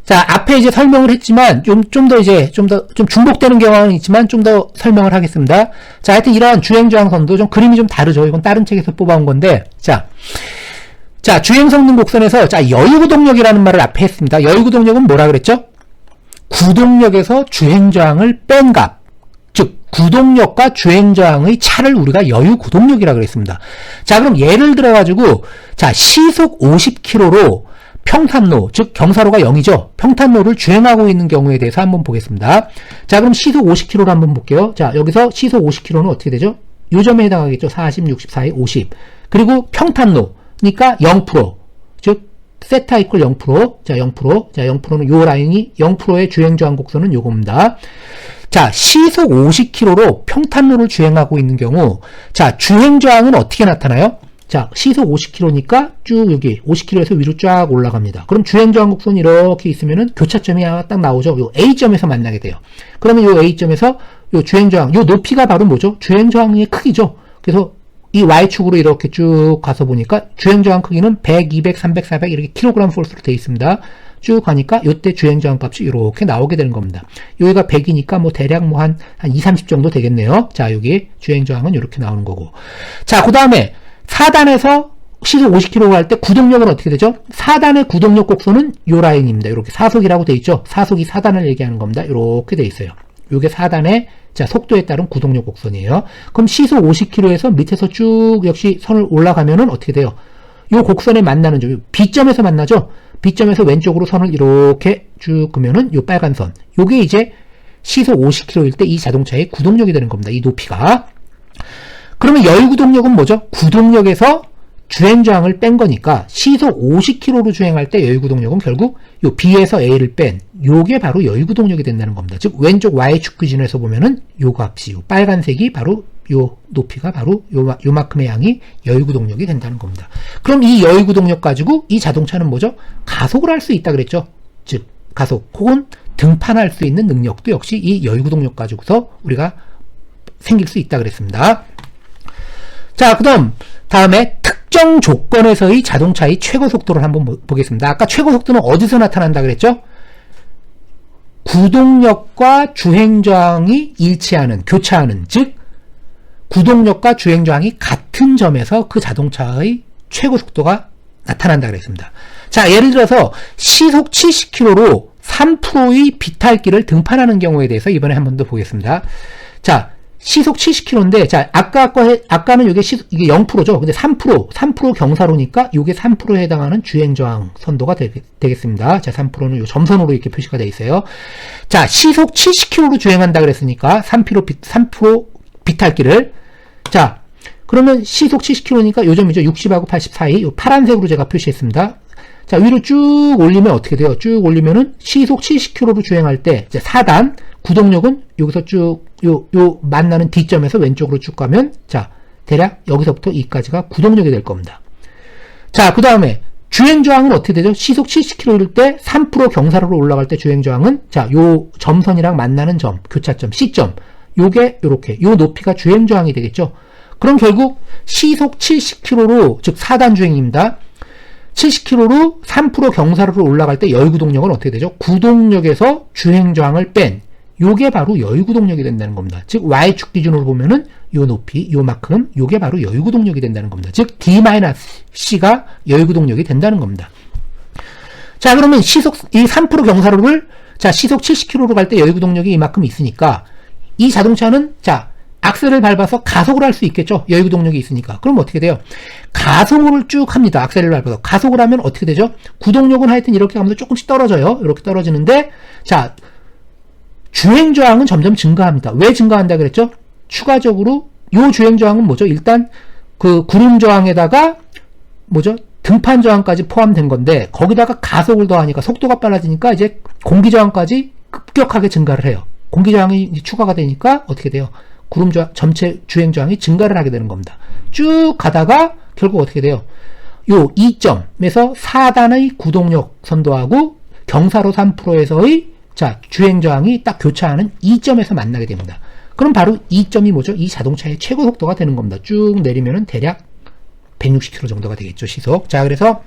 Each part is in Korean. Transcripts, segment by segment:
자, 앞에 이제 설명을 했지만, 좀 중복되는 경우는 있지만, 좀 더 설명을 하겠습니다. 자, 하여튼 이러한 주행저항선도 좀 그림이 좀 다르죠. 이건 다른 책에서 뽑아온 건데, 자, 주행성능 곡선에서, 자, 여유구동력이라는 말을 앞에 했습니다. 여유구동력은 뭐라 그랬죠? 구동력에서 주행저항을 뺀 값. 즉, 구동력과 주행저항의 차를 우리가 여유구동력이라고 그랬습니다. 자, 그럼 예를 들어가지고, 자, 시속 50km로 평탄로, 즉 경사로가 0이죠. 평탄로를 주행하고 있는 경우에 대해서 한번 보겠습니다. 자, 그럼 시속 50km로 한번 볼게요. 자, 여기서 시속 50km는 어떻게 되죠? 요 점에 해당하겠죠. 40, 60, 4에 50. 그리고 평탄로니까 0%. 즉 세타 이퀄 0%. 자, 0%. 자, 0%는 요 라인이 0%의 주행저항 곡선은 요겁니다. 자, 시속 50km로 평탄로를 주행하고 있는 경우, 자, 주행저항은 어떻게 나타나요? 자, 시속 50km니까 쭉 여기 50km에서 위로 쫙 올라갑니다. 그럼 주행저항 곡선이 이렇게 있으면은 교차점이 하나 딱 나오죠. 요 A점에서 만나게 돼요. 그러면 요 A점에서 요 주행저항, 요 높이가 바로 뭐죠? 주행저항의 크기죠. 그래서 이 Y축으로 이렇게 쭉 가서 보니까 주행저항 크기는 100, 200, 300, 400 이렇게 킬로그램 포스로 되어 있습니다. 쭉 가니까 요때 주행저항 값이 이렇게 나오게 되는 겁니다. 여기가 100이니까 뭐 대략 뭐 한 2, 30 정도 되겠네요. 자, 여기 주행저항은 이렇게 나오는 거고. 자, 그 다음에 4단에서 시속 50km 갈 때 구동력은 어떻게 되죠? 4단의 구동력 곡선은 요 라인입니다. 이렇게 사속이라고 되어 있죠? 사속이 4단을 얘기하는 겁니다. 이렇게 되어 있어요. 요게 4단의 자, 속도에 따른 구동력 곡선이에요. 그럼 시속 50km에서 밑에서 쭉 역시 선을 올라가면은 어떻게 돼요? 요 곡선에 만나는 점, B점에서 만나죠? B점에서 왼쪽으로 선을 이렇게 쭉 그면은 요 빨간 선. 요게 이제 시속 50km일 때 이 자동차의 구동력이 되는 겁니다. 이 높이가. 그러면 여유구동력은 뭐죠? 구동력에서 주행저항을 뺀 거니까 시속 50km로 주행할 때 여유구동력은 결국 요 B에서 A를 뺀 요게 바로 여유구동력이 된다는 겁니다. 즉 왼쪽 Y축 기준에서 보면은 요 값이 요 빨간색이 바로 요 높이가 바로 요만큼의 양이 여유구동력이 된다는 겁니다. 그럼 이 여유구동력 가지고 이 자동차는 뭐죠? 가속을 할 수 있다 그랬죠? 즉 가속 혹은 등판할 수 있는 능력도 역시 이 여유구동력 가지고서 우리가 생길 수 있다 그랬습니다. 자, 다음에 특정 조건에서의 자동차의 최고 속도를 한번 보겠습니다. 아까 최고 속도는 어디서 나타난다 그랬죠? 구동력과 주행저항이 일치하는, 교차하는, 즉 구동력과 주행저항이 같은 점에서 그 자동차의 최고 속도가 나타난다 그랬습니다. 자, 예를 들어서 시속 70km로 3%의 비탈길을 등판하는 경우에 대해서 이번에 한 번 더 보겠습니다. 자, 시속 70km인데, 자, 아까는 이게 0%죠. 근데 3% 경사로니까 이게 3%에 해당하는 주행저항 선도가 되겠습니다. 자, 3%는 요 점선으로 이렇게 표시가 되어 있어요. 자, 시속 70km로 주행한다 그랬으니까 3% 비탈길을. 자, 그러면 시속 70km니까 요 점이죠. 60하고 80 사이. 요 파란색으로 제가 표시했습니다. 자, 위로 쭉 올리면 어떻게 돼요? 쭉 올리면은 시속 70km로 주행할 때, 이제 4단, 구동력은 여기서 쭉, 요 만나는 D점에서 왼쪽으로 쭉 가면, 자, 대략 여기서부터 여기까지가 구동력이 될 겁니다. 자, 그 다음에 주행저항은 어떻게 되죠? 시속 70km일 때 3% 경사로로 올라갈 때 주행저항은, 자, 요 점선이랑 만나는 점, 교차점, C점, 요게 요렇게, 요 높이가 주행저항이 되겠죠? 그럼 결국 시속 70km로, 즉 4단 주행입니다. 70km로 3% 경사로로 올라갈 때 여유구동력은 어떻게 되죠? 구동력에서 주행저항을 뺀 요게 바로 여유구동력이 된다는 겁니다. 즉 Y축 기준으로 보면은 요 높이, 요만큼 요게 바로 여유구동력이 된다는 겁니다. 즉 D-C가 여유구동력이 된다는 겁니다. 자, 그러면 이 3% 경사로를 자, 시속 70km로 갈 때 여유구동력이 이만큼 있으니까 이 자동차는 자, 악셀을 밟아서 가속을 할 수 있겠죠. 여유구동력이 있으니까. 그럼 어떻게 돼요? 가속을 쭉 합니다. 악셀을 밟아서. 가속을 하면 어떻게 되죠? 구동력은 하여튼 이렇게 가면서 조금씩 떨어져요. 이렇게 떨어지는데, 자, 주행저항은 점점 증가합니다. 왜 증가한다 그랬죠? 추가적으로 요 주행저항은 뭐죠? 일단 그 구름저항에다가 뭐죠? 등판저항까지 포함된 건데, 거기다가 가속을 더하니까 속도가 빨라지니까 이제 공기저항까지 급격하게 증가를 해요. 공기저항이 추가가 되니까 어떻게 돼요? 구름저항, 전체 주행저항이 증가를 하게 되는 겁니다. 쭉 가다가 결국 어떻게 돼요? 요 2점에서 4단의 구동력 선도하고 경사로 3%에서의 자, 주행저항이 딱 교차하는 2점에서 만나게 됩니다. 그럼 바로 2점이 뭐죠? 이 자동차의 최고 속도가 되는 겁니다. 쭉 내리면은 대략 160km 정도가 되겠죠, 시속. 자, 그래서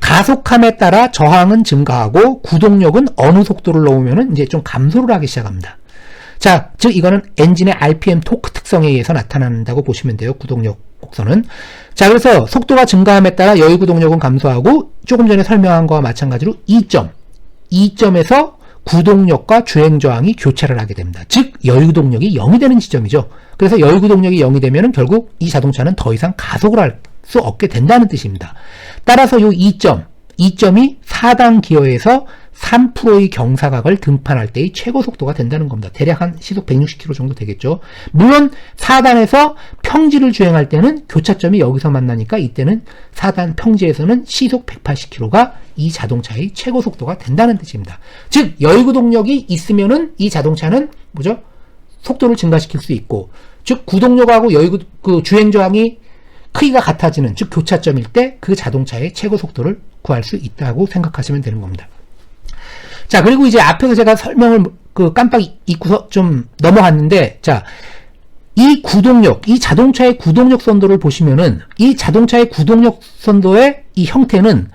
가속함에 따라 저항은 증가하고 구동력은 어느 속도를 넘으면은 이제 좀 감소를 하기 시작합니다. 자, 즉 이거는 엔진의 RPM 토크 특성에 의해서 나타난다고 보시면 돼요. 구동력 곡선은. 자, 그래서 속도가 증가함에 따라 여유 구동력은 감소하고 조금 전에 설명한 거와 마찬가지로 2점에서 구동력과 주행 저항이 교차를 하게 됩니다. 즉 여유 구동력이 0이 되는 지점이죠. 그래서 여유 구동력이 0이 되면 결국 이 자동차는 더 이상 가속을 할 수 없게 된다는 뜻입니다. 따라서 이 2점이 4단 기어에서 3%의 경사각을 등판할 때의 최고 속도가 된다는 겁니다. 대략 한 시속 160km 정도 되겠죠. 물론 4단에서 평지를 주행할 때는 교차점이 여기서 만나니까 이때는 4단 평지에서는 시속 180km가 이 자동차의 최고 속도가 된다는 뜻입니다. 즉 여유구동력이 있으면은 이 자동차는 뭐죠? 속도를 증가시킬 수 있고, 즉 구동력하고 주행저항이 크기가 같아지는, 즉 교차점일 때 그 자동차의 최고 속도를 구할 수 있다고 생각하시면 되는 겁니다. 자, 그리고 이제 앞에서 제가 설명을 깜빡 잊고서 좀 넘어갔는데, 자, 이 구동력, 이 자동차의 구동력 선도를 보시면은 이 자동차의 구동력 선도의 이 형태는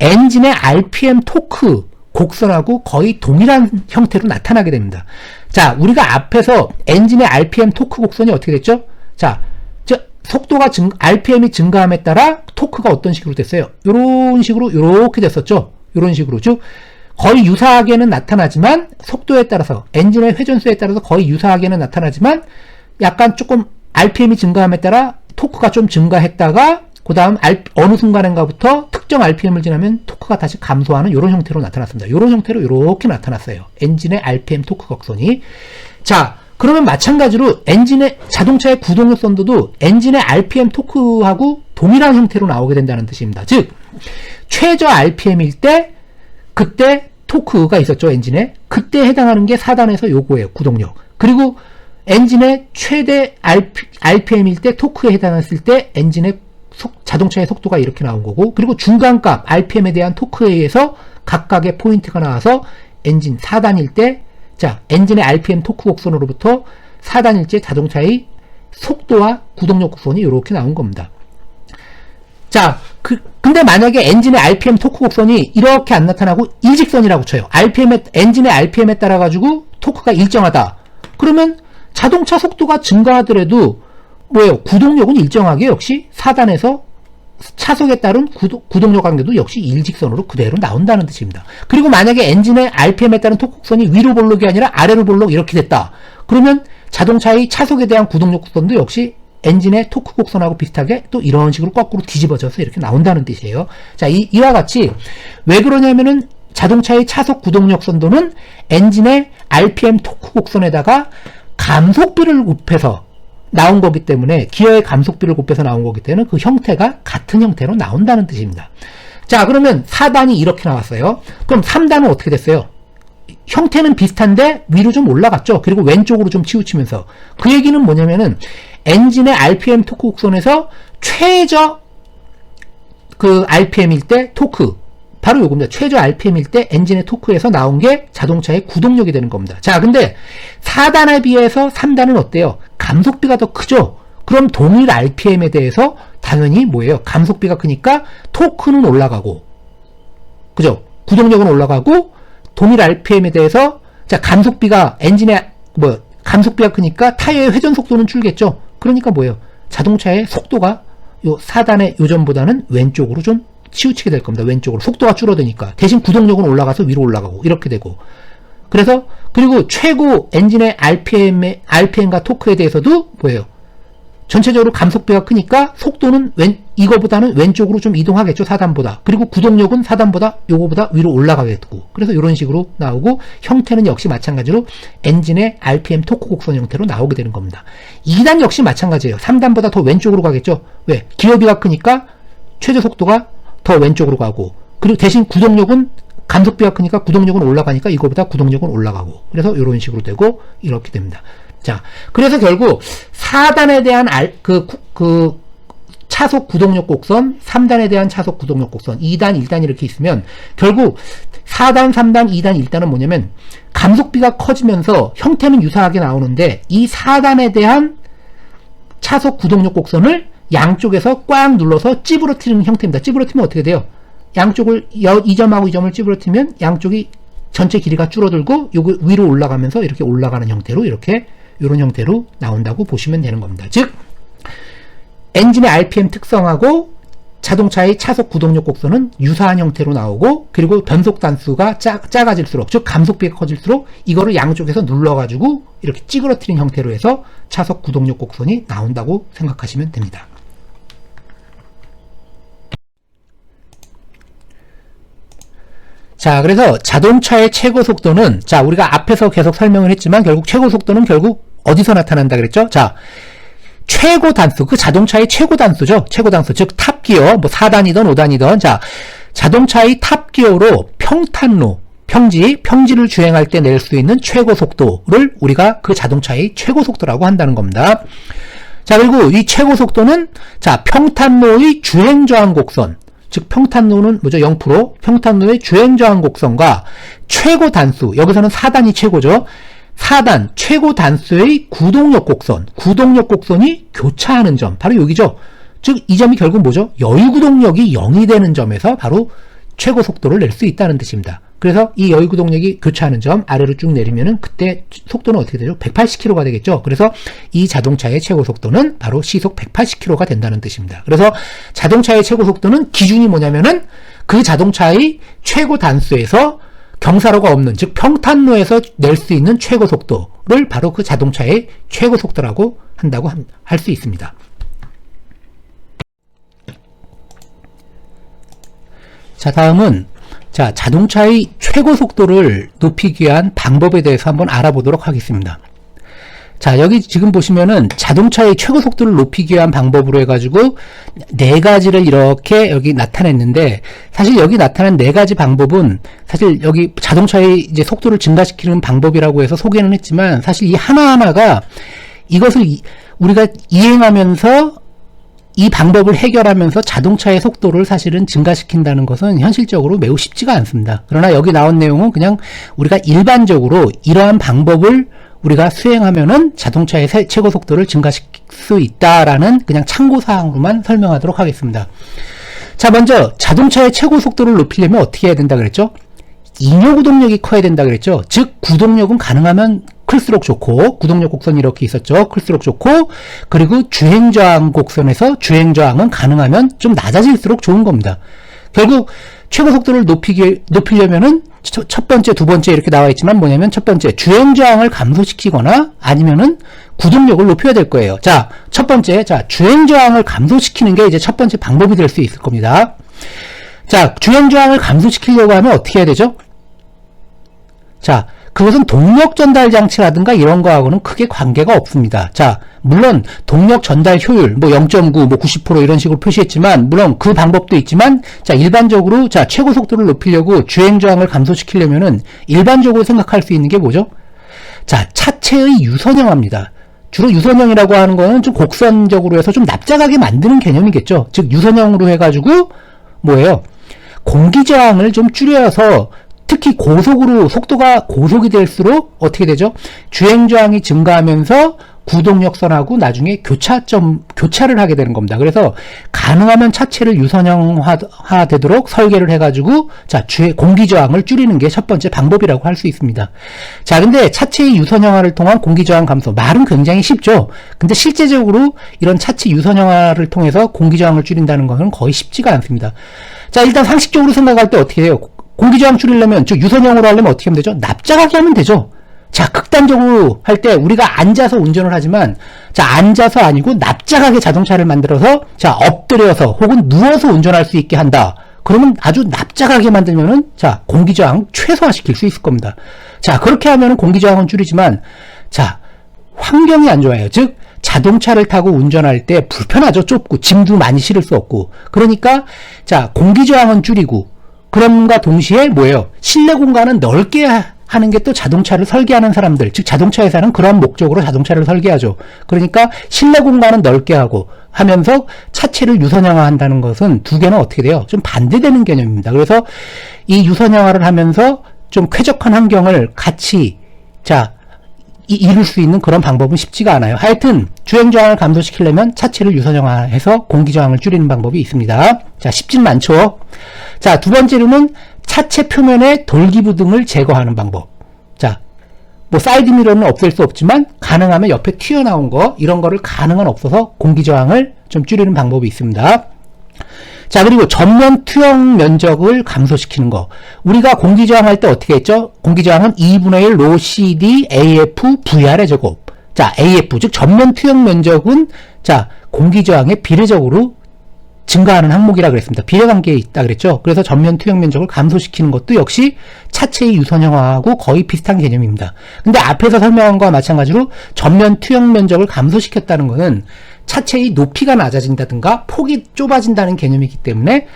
엔진의 RPM 토크 곡선하고 거의 동일한 형태로 나타나게 됩니다. 자, 우리가 앞에서 엔진의 RPM 토크 곡선이 어떻게 됐죠? 자, 속도가 RPM이 증가함에 따라 토크가 어떤 식으로 됐어요? 요런 식으로, 요렇게 됐었죠? 요런 식으로. 즉, 거의 유사하게는 나타나지만, 속도에 따라서, 엔진의 회전수에 따라서 거의 유사하게는 나타나지만, 약간 조금 RPM이 증가함에 따라 토크가 좀 증가했다가, 그 다음 어느 순간인가부터 특정 RPM을 지나면 토크가 다시 감소하는 이런 형태로 나타났습니다. 이런 형태로 이렇게 나타났어요. 엔진의 RPM 토크 곡선이. 자, 그러면 마찬가지로 자동차의 구동력 선도도 엔진의 RPM 토크하고 동일한 형태로 나오게 된다는 뜻입니다. 즉, 최저 RPM일 때, 그때 토크가 있었죠, 엔진에. 그때 해당하는 게 4단에서 요거예요, 구동력. 그리고 엔진의 최대 RPM일 때, 토크에 해당했을 때, 엔진의 자동차의 속도가 이렇게 나온 거고, 그리고 중간값, RPM에 대한 토크에 의해서 각각의 포인트가 나와서 엔진 4단일 때, 자, 엔진의 RPM 토크 곡선으로부터 4단일째 자동차의 속도와 구동력 곡선이 이렇게 나온 겁니다. 자, 근데 만약에 엔진의 RPM 토크 곡선이 이렇게 안 나타나고 일직선이라고 쳐요. 엔진의 RPM에 따라 가지고 토크가 일정하다. 그러면 자동차 속도가 증가하더라도 뭐예요? 구동력은 일정하게 역시 4단에서 차속에 따른 구동력 관계도 역시 일직선으로 그대로 나온다는 뜻입니다. 그리고 만약에 엔진의 RPM에 따른 토크 곡선이 위로 볼록이 아니라 아래로 볼록 이렇게 됐다. 그러면 자동차의 차속에 대한 구동력 곡선도 역시 엔진의 토크 곡선하고 비슷하게 또 이런 식으로 거꾸로 뒤집어져서 이렇게 나온다는 뜻이에요. 자, 이와 같이 왜 그러냐면은 자동차의 차속 구동력 선도는 엔진의 RPM 토크 곡선에다가 감속비를 곱해서 나온 거기 때문에, 기어의 감속비를 곱해서 나온 거기 때문에 그 형태가 같은 형태로 나온다는 뜻입니다. 자, 그러면 4단이 이렇게 나왔어요. 그럼 3단은 어떻게 됐어요? 형태는 비슷한데 위로 좀 올라갔죠. 그리고 왼쪽으로 좀 치우치면서. 그 얘기는 뭐냐면은 엔진의 RPM 토크 곡선에서 최저 RPM일 때 토크, 바로 요겁니다. 최저 RPM일 때 엔진의 토크에서 나온 게 자동차의 구동력이 되는 겁니다. 자, 근데 4단에 비해서 3단은 어때요? 감속비가 더 크죠? 그럼 동일 RPM에 대해서 당연히 뭐예요? 감속비가 크니까 토크는 올라가고, 그죠? 구동력은 올라가고, 동일 RPM에 대해서, 자, 감속비가 감속비가 크니까 타이어의 회전 속도는 줄겠죠? 그러니까 뭐예요? 자동차의 속도가 요 4단의 요점보다는 왼쪽으로 좀 치우치게 될 겁니다. 왼쪽으로. 속도가 줄어드니까. 대신 구동력은 올라가서 위로 올라가고, 이렇게 되고. 그래서, 그리고 최고 엔진의 RPM과 토크에 대해서도 뭐예요? 전체적으로 감속비가 크니까 속도는 이거보다는 왼쪽으로 좀 이동하겠죠, 4단보다. 그리고 구동력은 4단보다 요거보다 위로 올라가겠고. 그래서 이런 식으로 나오고, 형태는 역시 마찬가지로 엔진의 RPM 토크 곡선 형태로 나오게 되는 겁니다. 2단 역시 마찬가지예요. 3단보다 더 왼쪽으로 가겠죠? 왜? 기어비가 크니까 최저 속도가 더 왼쪽으로 가고, 그리고 대신 구동력은 감속비가 크니까 구동력은 올라가니까 이거보다 구동력은 올라가고, 그래서 이런 식으로 되고 이렇게 됩니다. 자, 그래서 결국 4단에 대한 차속 구동력 곡선, 3단에 대한 차속 구동력 곡선, 2단, 1단 이렇게 있으면 결국 4단, 3단, 2단, 1단은 뭐냐면 감속비가 커지면서 형태는 유사하게 나오는데 이 4단에 대한 차속 구동력 곡선을 양쪽에서 꽉 눌러서 찌부러뜨리는 형태입니다. 찌부러뜨리면 어떻게 돼요? 양쪽을 이 점하고 이 점을 찌부러뜨리면 양쪽이 전체 길이가 줄어들고 요거 위로 올라가면서 이렇게 올라가는 형태로 이렇게 이런 형태로 나온다고 보시면 되는 겁니다. 즉 엔진의 RPM 특성하고 자동차의 차속 구동력 곡선은 유사한 형태로 나오고, 그리고 변속 단수가 작아질수록, 즉 감속비가 커질수록 이거를 양쪽에서 눌러가지고 이렇게 찌그러뜨린 형태로 해서 차속 구동력 곡선이 나온다고 생각하시면 됩니다. 자, 그래서 자동차의 최고 속도는, 자, 우리가 앞에서 계속 설명을 했지만 결국 최고 속도는 결국 어디서 나타난다 그랬죠? 자, 최고 단수, 그 자동차의 최고 단수죠. 최고 단수, 즉 탑기어, 뭐 4단이든 5단이든, 자, 자동차의 탑기어로 평탄로, 평지를 주행할 때 낼 수 있는 최고 속도를 우리가 그 자동차의 최고 속도라고 한다는 겁니다. 자, 그리고 이 최고 속도는, 자, 평탄로의 주행저항 곡선, 즉 평탄로는 뭐죠? 0%, 평탄로의 주행저항 곡선과 최고 단수, 여기서는 4단이 최고죠. 4단 최고 단수의 구동력 곡선이 교차하는 점, 바로 여기죠. 즉 이 점이 결국 뭐죠? 여유구동력이 0이 되는 점에서 바로 최고 속도를 낼 수 있다는 뜻입니다. 그래서 이 여유구동력이 교차하는 점 아래로 쭉 내리면은 그때 속도는 어떻게 되죠? 180km가 되겠죠. 그래서 이 자동차의 최고 속도는 바로 시속 180km가 된다는 뜻입니다. 그래서 자동차의 최고 속도는 기준이 뭐냐면은 그 자동차의 최고 단수에서 경사로가 없는, 즉 평탄로에서 낼 수 있는 최고 속도를 바로 그 자동차의 최고 속도라고 한다고 할 수 있습니다. 자, 다음은, 자, 자동차의 최고 속도를 높이기 위한 방법에 대해서 한번 알아보도록 하겠습니다. 자, 여기 지금 보시면은 자동차의 최고 속도를 높이기 위한 방법으로 해가지고 4가지를 이렇게 여기 나타냈는데, 사실 여기 나타난 4가지 방법은 사실 여기 자동차의 이제 속도를 증가시키는 방법이라고 해서 소개는 했지만, 사실 이 하나하나가 이것을 우리가 이행하면서 이 방법을 해결하면서 자동차의 속도를 사실은 증가시킨다는 것은 현실적으로 매우 쉽지가 않습니다. 그러나 여기 나온 내용은 그냥 우리가 일반적으로 이러한 방법을 우리가 수행하면은 자동차의 최고 속도를 증가시킬 수 있다라는 그냥 참고사항으로만 설명하도록 하겠습니다. 자, 먼저 자동차의 최고 속도를 높이려면 어떻게 해야 된다 그랬죠? 잉여구동력이 커야 된다 그랬죠? 즉 구동력은 가능하면 클수록 좋고, 구동력 곡선이 이렇게 있었죠? 클수록 좋고, 그리고 주행저항 곡선에서 주행저항은 가능하면 좀 낮아질수록 좋은 겁니다. 결국 최고 속도를 높이려면은 첫 번째, 두 번째 이렇게 나와 있지만 뭐냐면, 첫 번째 주행저항을 감소시키거나 아니면은 구동력을 높여야 될 거예요. 자, 첫 번째, 자, 주행저항을 감소시키는 게 이제 첫 번째 방법이 될 수 있을 겁니다. 자, 주행저항을 감소시키려고 하면 어떻게 해야 되죠? 자, 그것은 동력 전달 장치라든가 이런 거하고는 크게 관계가 없습니다. 자, 물론 동력 전달 효율 뭐 0.9, 뭐 90% 이런 식으로 표시했지만, 물론 그 방법도 있지만, 자, 일반적으로 자, 최고 속도를 높이려고 주행 저항을 감소시키려면은 일반적으로 생각할 수 있는 게 뭐죠? 자, 차체의 유선형화입니다. 주로 유선형이라고 하는 거는 좀 곡선적으로 해서 좀 납작하게 만드는 개념이겠죠. 즉 유선형으로 해가지고 뭐예요? 공기 저항을 좀 줄여서, 특히 고속으로 속도가 고속이 될수록 어떻게 되죠? 주행 저항이 증가하면서 구동력선하고 나중에 교차를 하게 되는 겁니다. 그래서 가능하면 차체를 유선형화 되도록 설계를 해가지고, 자, 공기 저항을 줄이는 게 첫 번째 방법이라고 할 수 있습니다. 자, 근데 차체의 유선형화를 통한 공기 저항 감소, 말은 굉장히 쉽죠. 근데 실제적으로 이런 차체 유선형화를 통해서 공기 저항을 줄인다는 것은 거의 쉽지가 않습니다. 자, 일단 상식적으로 생각할 때 어떻게 해요? 공기저항 줄이려면, 즉 유선형으로 하려면 어떻게 하면 되죠? 납작하게 하면 되죠. 자, 극단적으로 할 때 우리가 앉아서 운전을 하지만, 자, 앉아서 아니고 납작하게 자동차를 만들어서, 자, 엎드려서 혹은 누워서 운전할 수 있게 한다. 그러면 아주 납작하게 만들면은, 자, 공기저항 최소화시킬 수 있을 겁니다. 자, 그렇게 하면은 공기저항은 줄이지만, 자, 환경이 안 좋아요. 즉 자동차를 타고 운전할 때 불편하죠. 좁고 짐도 많이 실을 수 없고. 그러니까 자, 공기저항은 줄이고, 그럼과 동시에 뭐예요? 실내 공간은 넓게 하는 게 또 자동차를 설계하는 사람들, 즉 자동차 회사는 그런 목적으로 자동차를 설계하죠. 그러니까 실내 공간은 넓게 하고 하면서 차체를 유선형화한다는 것은 두 개는 어떻게 돼요? 좀 반대되는 개념입니다. 그래서 이 유선형화를 하면서 좀 쾌적한 환경을 같이, 자, 이룰 수 있는 그런 방법은 쉽지가 않아요. 하여튼 주행저항을 감소시키려면 차체를 유선형화해서 공기저항을 줄이는 방법이 있습니다. 자, 쉽진 않죠. 자, 두 번째로는 차체 표면의 돌기부 등을 제거하는 방법. 자, 뭐 사이드미러는 없앨 수 없지만 가능하면 옆에 튀어나온 거 이런 거를 가능한 없어서 공기저항을 좀 줄이는 방법이 있습니다. 자, 그리고 전면 투영 면적을 감소시키는 거. 우리가 공기저항 할 때 어떻게 했죠? 공기저항은 2분의 1 로 CD AF VR의 제곱. 자, AF 즉 전면 투영 면적은 자, 공기저항에 비례적으로 증가하는 항목이라 그랬습니다. 비례관계에 있다 그랬죠. 그래서 전면 투영 면적을 감소시키는 것도 역시 차체의 유선형화하고 거의 비슷한 개념입니다. 근데 앞에서 설명한 거와 마찬가지로 전면 투영 면적을 감소시켰다는 것은 차체의 높이가 낮아진다든가 폭이 좁아진다는 개념이기 때문에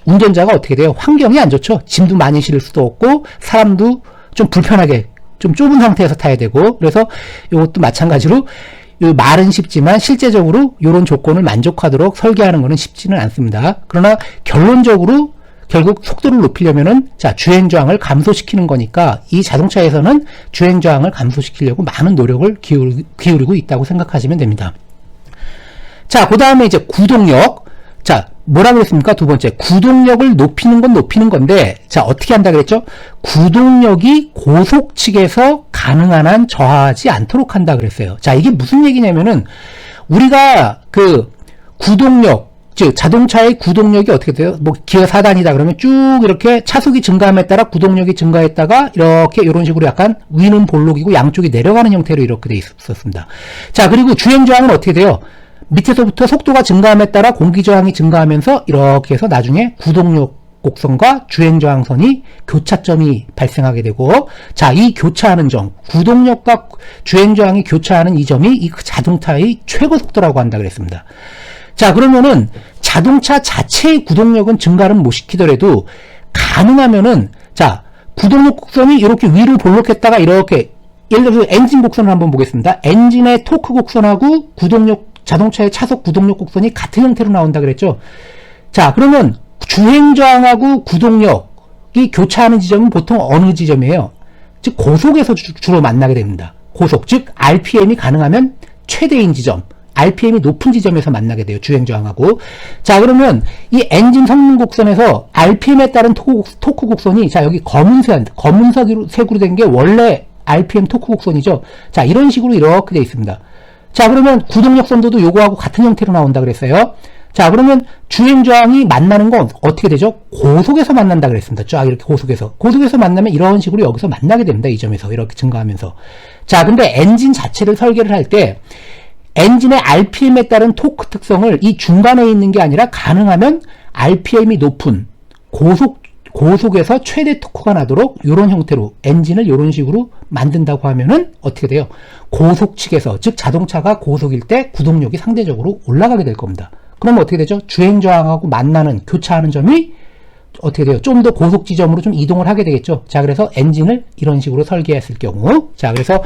운전자가 어떻게 돼요? 환경이 안 좋죠. 짐도 많이 실을 수도 없고 사람도 좀 불편하게 좀 좁은 상태에서 타야 되고, 그래서 이것도 마찬가지로 말은 쉽지만 실제적으로 이런 조건을 만족하도록 설계하는 것은 쉽지는 않습니다. 그러나 결론적으로 결국 속도를 높이려면은 자, 주행저항을 감소시키는 거니까 이 자동차에서는 주행저항을 감소시키려고 많은 노력을 기울이고 있다고 생각하시면 됩니다. 자, 그 다음에 이제 구동력. 자, 뭐라고 했습니까? 두 번째, 구동력을 높이는 건 높이는 건데, 자, 어떻게 한다 그랬죠? 구동력이 고속 측에서 가능한 한 저하하지 않도록 한다 그랬어요. 자, 이게 무슨 얘기냐면은, 우리가 그 구동력, 즉, 자동차의 구동력이 어떻게 돼요? 뭐, 기어 4단이다 그러면 쭉 이렇게 차속이 증가함에 따라 구동력이 증가했다가, 이렇게 이런 식으로 약간 위는 볼록이고 양쪽이 내려가는 형태로 이렇게 돼 있었습니다. 자, 그리고 주행저항은 어떻게 돼요? 밑에서부터 속도가 증가함에 따라 공기저항이 증가하면서 이렇게 해서 나중에 구동력 곡선과 주행저항선이 교차점이 발생하게 되고, 자, 이 교차하는 점, 구동력과 주행저항이 교차하는 이 점이 이 자동차의 최고 속도라고 한다 그랬습니다. 자, 그러면은 자동차 자체의 구동력은 증가를 못 시키더라도 가능하면은 자, 구동력 곡선이 이렇게 위를 볼록했다가 이렇게, 예를 들어서 엔진 곡선을 한번 보겠습니다. 엔진의 토크 곡선하고 자동차의 차속 구동력 곡선이 같은 형태로 나온다 그랬죠. 자, 그러면 주행저항하고 구동력이 교차하는 지점은 보통 어느 지점이에요? 즉 고속에서 주로 만나게 됩니다. 고속, 즉 RPM이 가능하면 최대인 지점, RPM이 높은 지점에서 만나게 돼요. 주행저항하고. 자, 그러면 이 엔진 성능 곡선에서 RPM에 따른 토크 곡선이, 자, 여기 검은색으로 된 게 원래 RPM 토크 곡선이죠. 자, 이런 식으로 이렇게 돼 있습니다. 자, 그러면 구동력 선도도 요거하고 같은 형태로 나온다 그랬어요. 자, 그러면 주행저항이 만나는 건 어떻게 되죠? 고속에서 만난다 그랬습니다. 쫙 이렇게 고속에서 만나면 이런 식으로 여기서 만나게 됩니다. 이 점에서 이렇게 증가하면서. 자, 근데 엔진 자체를 설계를 할 때 엔진의 RPM에 따른 토크 특성을 이 중간에 있는 게 아니라 가능하면 RPM이 높은 고속에서 최대 토크가 나도록 이런 형태로 엔진을 이런 식으로 만든다고 하면은 어떻게 돼요? 고속 측에서, 즉 자동차가 고속일 때 구동력이 상대적으로 올라가게 될 겁니다. 그러면 어떻게 되죠? 주행저항하고 만나는, 교차하는 점이 어떻게 돼요? 좀 더 고속 지점으로 좀 이동을 하게 되겠죠. 자, 그래서 엔진을 이런 식으로 설계했을 경우, 자, 그래서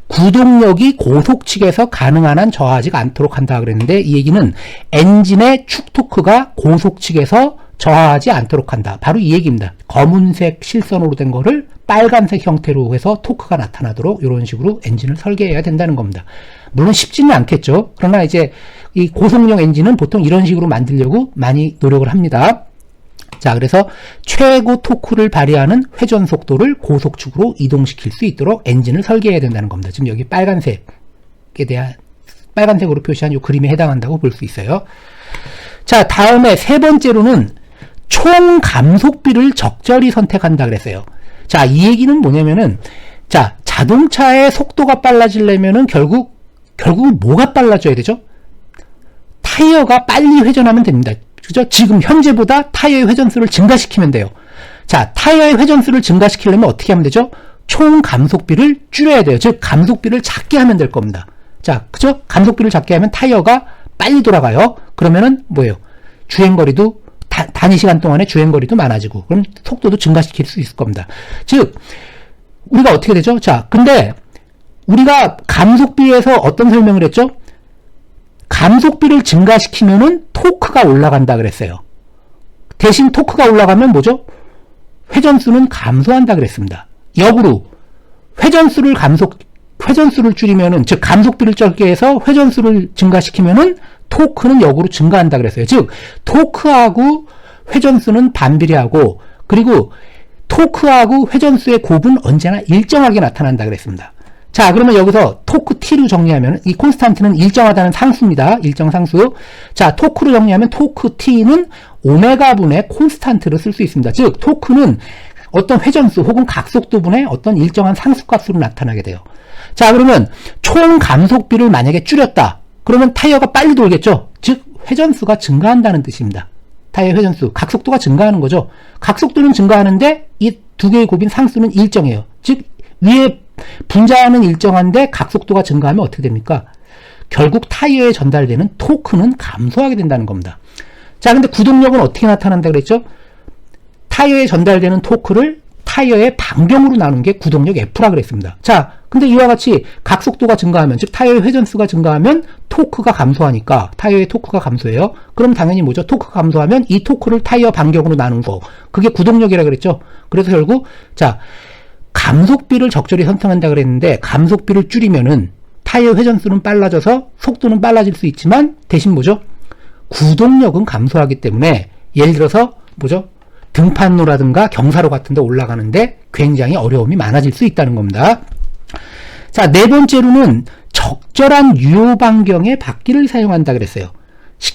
구동력이 고속 측에서 가능한 한 저하하지 않도록 한다 그랬는데, 이 얘기는 엔진의 축 토크가 고속 측에서 저하하지 않도록 한다. 바로 이 얘기입니다. 검은색 실선으로 된 거를 빨간색 형태로 해서 토크가 나타나도록 이런 식으로 엔진을 설계해야 된다는 겁니다. 물론 쉽지는 않겠죠. 그러나 이제 이 고속용 엔진은 보통 이런 식으로 만들려고 많이 노력을 합니다. 자, 그래서 최고 토크를 발휘하는 회전 속도를 고속축으로 이동시킬 수 있도록 엔진을 설계해야 된다는 겁니다. 지금 여기 빨간색으로 표시한 이 그림에 해당한다고 볼 수 있어요. 자, 다음에 세 번째로는 총 감속비를 적절히 선택한다 그랬어요. 자, 이 얘기는 뭐냐면은, 자, 자동차의 속도가 빨라지려면은 결국 뭐가 빨라져야 되죠? 타이어가 빨리 회전하면 됩니다. 그죠? 지금 현재보다 타이어의 회전수를 증가시키면 돼요. 자, 타이어의 회전수를 증가시키려면 어떻게 하면 되죠? 총 감속비를 줄여야 돼요. 즉, 감속비를 작게 하면 될 겁니다. 자, 그죠? 감속비를 작게 하면 타이어가 빨리 돌아가요. 그러면은 뭐예요? 주행거리도 단위 시간 동안에 주행거리도 많아지고, 그럼 속도도 증가시킬 수 있을 겁니다. 즉, 우리가 어떻게 되죠? 자, 근데 우리가 감속비에서 어떤 설명을 했죠? 감속비를 증가시키면은 토크가 올라간다 그랬어요. 대신 토크가 올라가면 뭐죠? 회전수는 감소한다 그랬습니다. 역으로 회전수를 회전수를 줄이면은, 즉 감속비를 적게 해서 회전수를 증가시키면은 토크는 역으로 증가한다 그랬어요. 즉 토크하고 회전수는 반비례하고, 그리고 토크하고 회전수의 곱은 언제나 일정하게 나타난다 그랬습니다. 자, 그러면 여기서 토크 T로 정리하면, 이 콘스탄트는 일정하다는 상수입니다. 일정 상수. 자, 토크로 정리하면 토크 T는 오메가분의 콘스탄트를 쓸 수 있습니다. 즉 토크는 어떤 회전수 혹은 각속도분의 어떤 일정한 상수값으로 나타나게 돼요. 자, 그러면 총 감속비를 만약에 줄였다. 그러면 타이어가 빨리 돌겠죠. 즉 회전수가 증가한다는 뜻입니다. 타이어 회전수, 각속도가 증가하는 거죠. 각속도는 증가하는데 이 두 개의 곱인 상수는 일정해요. 즉 위에 분자는 일정한데 각속도가 증가하면 어떻게 됩니까? 결국 타이어에 전달되는 토크는 감소하게 된다는 겁니다. 자, 근데 구동력은 어떻게 나타난다 그랬죠? 타이어에 전달되는 토크를 타이어의 반경으로 나눈 게 구동력 F라 그랬습니다. 자, 근데 이와 같이 각속도가 증가하면, 즉 타이어의 회전수가 증가하면 토크가 감소하니까 타이어의 토크가 감소해요. 그럼 당연히 뭐죠? 토크가 감소하면 이 토크를 타이어 반경으로 나눈 거, 그게 구동력이라 그랬죠. 그래서 결국 자, 감속비를 적절히 선택한다 그랬는데 감속비를 줄이면은 타이어 회전수는 빨라져서 속도는 빨라질 수 있지만 대신 뭐죠? 구동력은 감소하기 때문에, 예를 들어서 뭐죠? 등판로라든가 경사로 같은 데 올라가는데 굉장히 어려움이 많아질 수 있다는 겁니다. 자, 네 번째로는 적절한 유효 반경의 바퀴를 사용한다 그랬어요.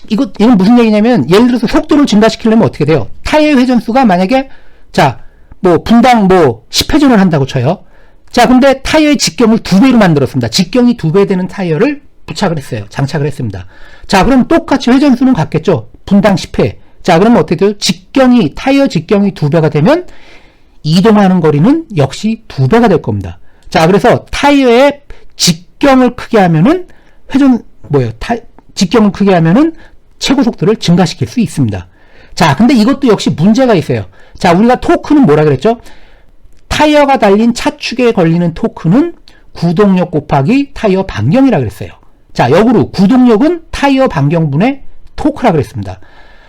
이건 무슨 얘기냐면, 예를 들어서 속도를 증가시키려면 어떻게 돼요? 타이어 회전수가 만약에 자, 뭐 분당 10회전을 한다고 쳐요. 자, 근데 타이어의 직경을 2배로 만들었습니다. 직경이 2배 되는 타이어를 부착을 했어요. 장착을 했습니다. 자, 그럼 똑같이 회전수는 같겠죠. 분당 10회. 자, 그러면 어떻게 돼요? 타이어 직경이 2배가 되면 이동하는 거리는 역시 2배가 될 겁니다. 자, 그래서 타이어의 직경을 크게 하면은 직경을 크게 하면은 최고 속도를 증가시킬 수 있습니다. 자, 근데 이것도 역시 문제가 있어요. 자, 우리가 토크는 뭐라 그랬죠? 타이어가 달린 차축에 걸리는 토크는 구동력 곱하기 타이어 반경이라 그랬어요. 자, 역으로 구동력은 타이어 반경분의 토크라 그랬습니다.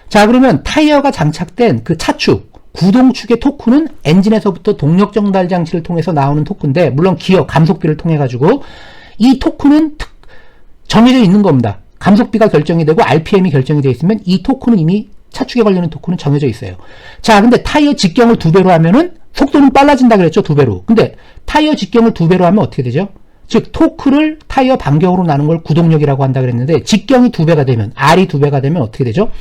자, 그러면 타이어가 장착된 그 차축, 구동축의 토크는 엔진에서부터 동력 전달 장치를 통해서 나오는 토크인데, 물론 기어, 감속비를 통해 가지고 이 토크는 정해져 있는 겁니다. 감속비가 결정이 되고 RPM이 결정이 되어 있으면 이 토크는 이미 차축에 걸리는 토크는 정해져 있어요. 자, 근데 타이어 직경을 2배로 하면은 속도는 빨라진다 그랬죠, 2배로. 근데 타이어 직경을 2배로 하면 어떻게 되죠? 즉 토크를 타이어 반경으로 나눈 걸 구동력이라고 한다 그랬는데, 직경이 2배가 되면, R이 2배가 되면 어떻게 되죠?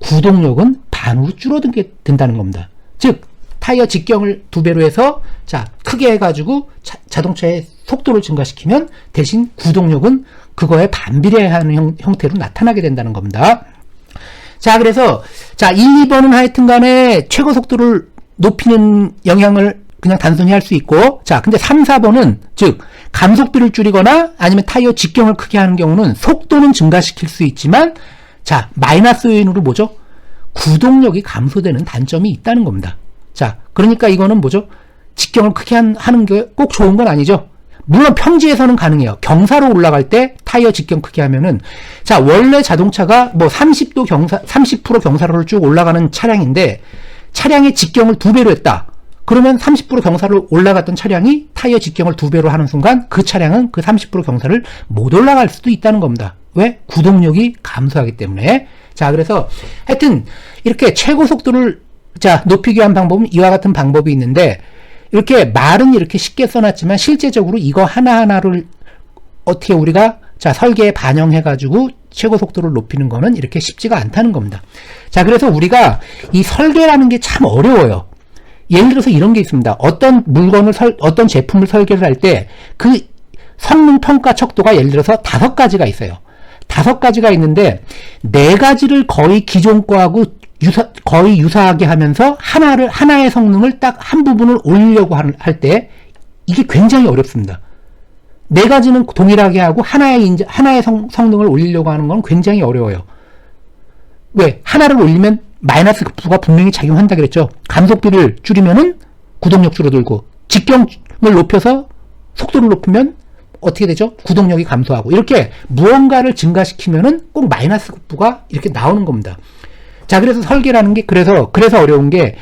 구동력은 반으로 줄어들게 된다는 겁니다. 즉 타이어 직경을 2배로 해서 자, 크게 해가지고 자동차의 속도를 증가시키면 대신 구동력은 그거에 반비례하는 형태로 나타나게 된다는 겁니다. 자, 그래서 자, 1, 2번은 하여튼 간에 최고 속도를 높이는 영향을 그냥 단순히 할 수 있고, 자, 근데 3, 4번은 즉 감속비를 줄이거나 아니면 타이어 직경을 크게 하는 경우는 속도는 증가시킬 수 있지만, 자, 마이너스 요인으로 뭐죠? 구동력이 감소되는 단점이 있다는 겁니다. 자, 그러니까 이거는 뭐죠? 직경을 크게 하는 게 꼭 좋은 건 아니죠. 물론 평지에서는 가능해요. 경사로 올라갈 때 타이어 직경 크게 하면은, 자, 원래 자동차가 30% 경사로를 쭉 올라가는 차량인데 차량의 직경을 2배로 했다. 그러면 30% 경사를 올라갔던 차량이 타이어 직경을 2배로 하는 순간 그 차량은 그 30% 경사를 못 올라갈 수도 있다는 겁니다. 왜? 구동력이 감소하기 때문에. 자, 그래서 하여튼 이렇게 최고 속도를 자, 높이기 위한 방법은 이와 같은 방법이 있는데, 이렇게 말은 이렇게 쉽게 써놨지만 실제적으로 이거 하나하나를 어떻게 우리가 자, 설계에 반영해가지고 최고 속도를 높이는 거는 이렇게 쉽지가 않다는 겁니다. 자, 그래서 우리가 이 설계라는 게 참 어려워요. 예를 들어서 이런 게 있습니다. 어떤 물건을 어떤 제품을 설계를 할 때 그 성능 평가 척도가 예를 들어서 5가지가 있어요. 5가지가 있는데 4가지를 거의 기존 거하고 거의 유사하게 하면서 하나의 성능을 딱 한 부분을 올리려고 할 때 이게 굉장히 어렵습니다. 4가지는 동일하게 하고 하나의 성능을 올리려고 하는 건 굉장히 어려워요. 왜? 하나를 올리면 마이너스 급부가 분명히 작용한다 그랬죠. 감속비를 줄이면은 구동력 줄어들고, 직경을 높여서 속도를 높이면 어떻게 되죠? 구동력이 감소하고, 이렇게 무언가를 증가시키면은 꼭 마이너스 급부가 이렇게 나오는 겁니다. 자, 그래서 설계라는 게 그래서 어려운 게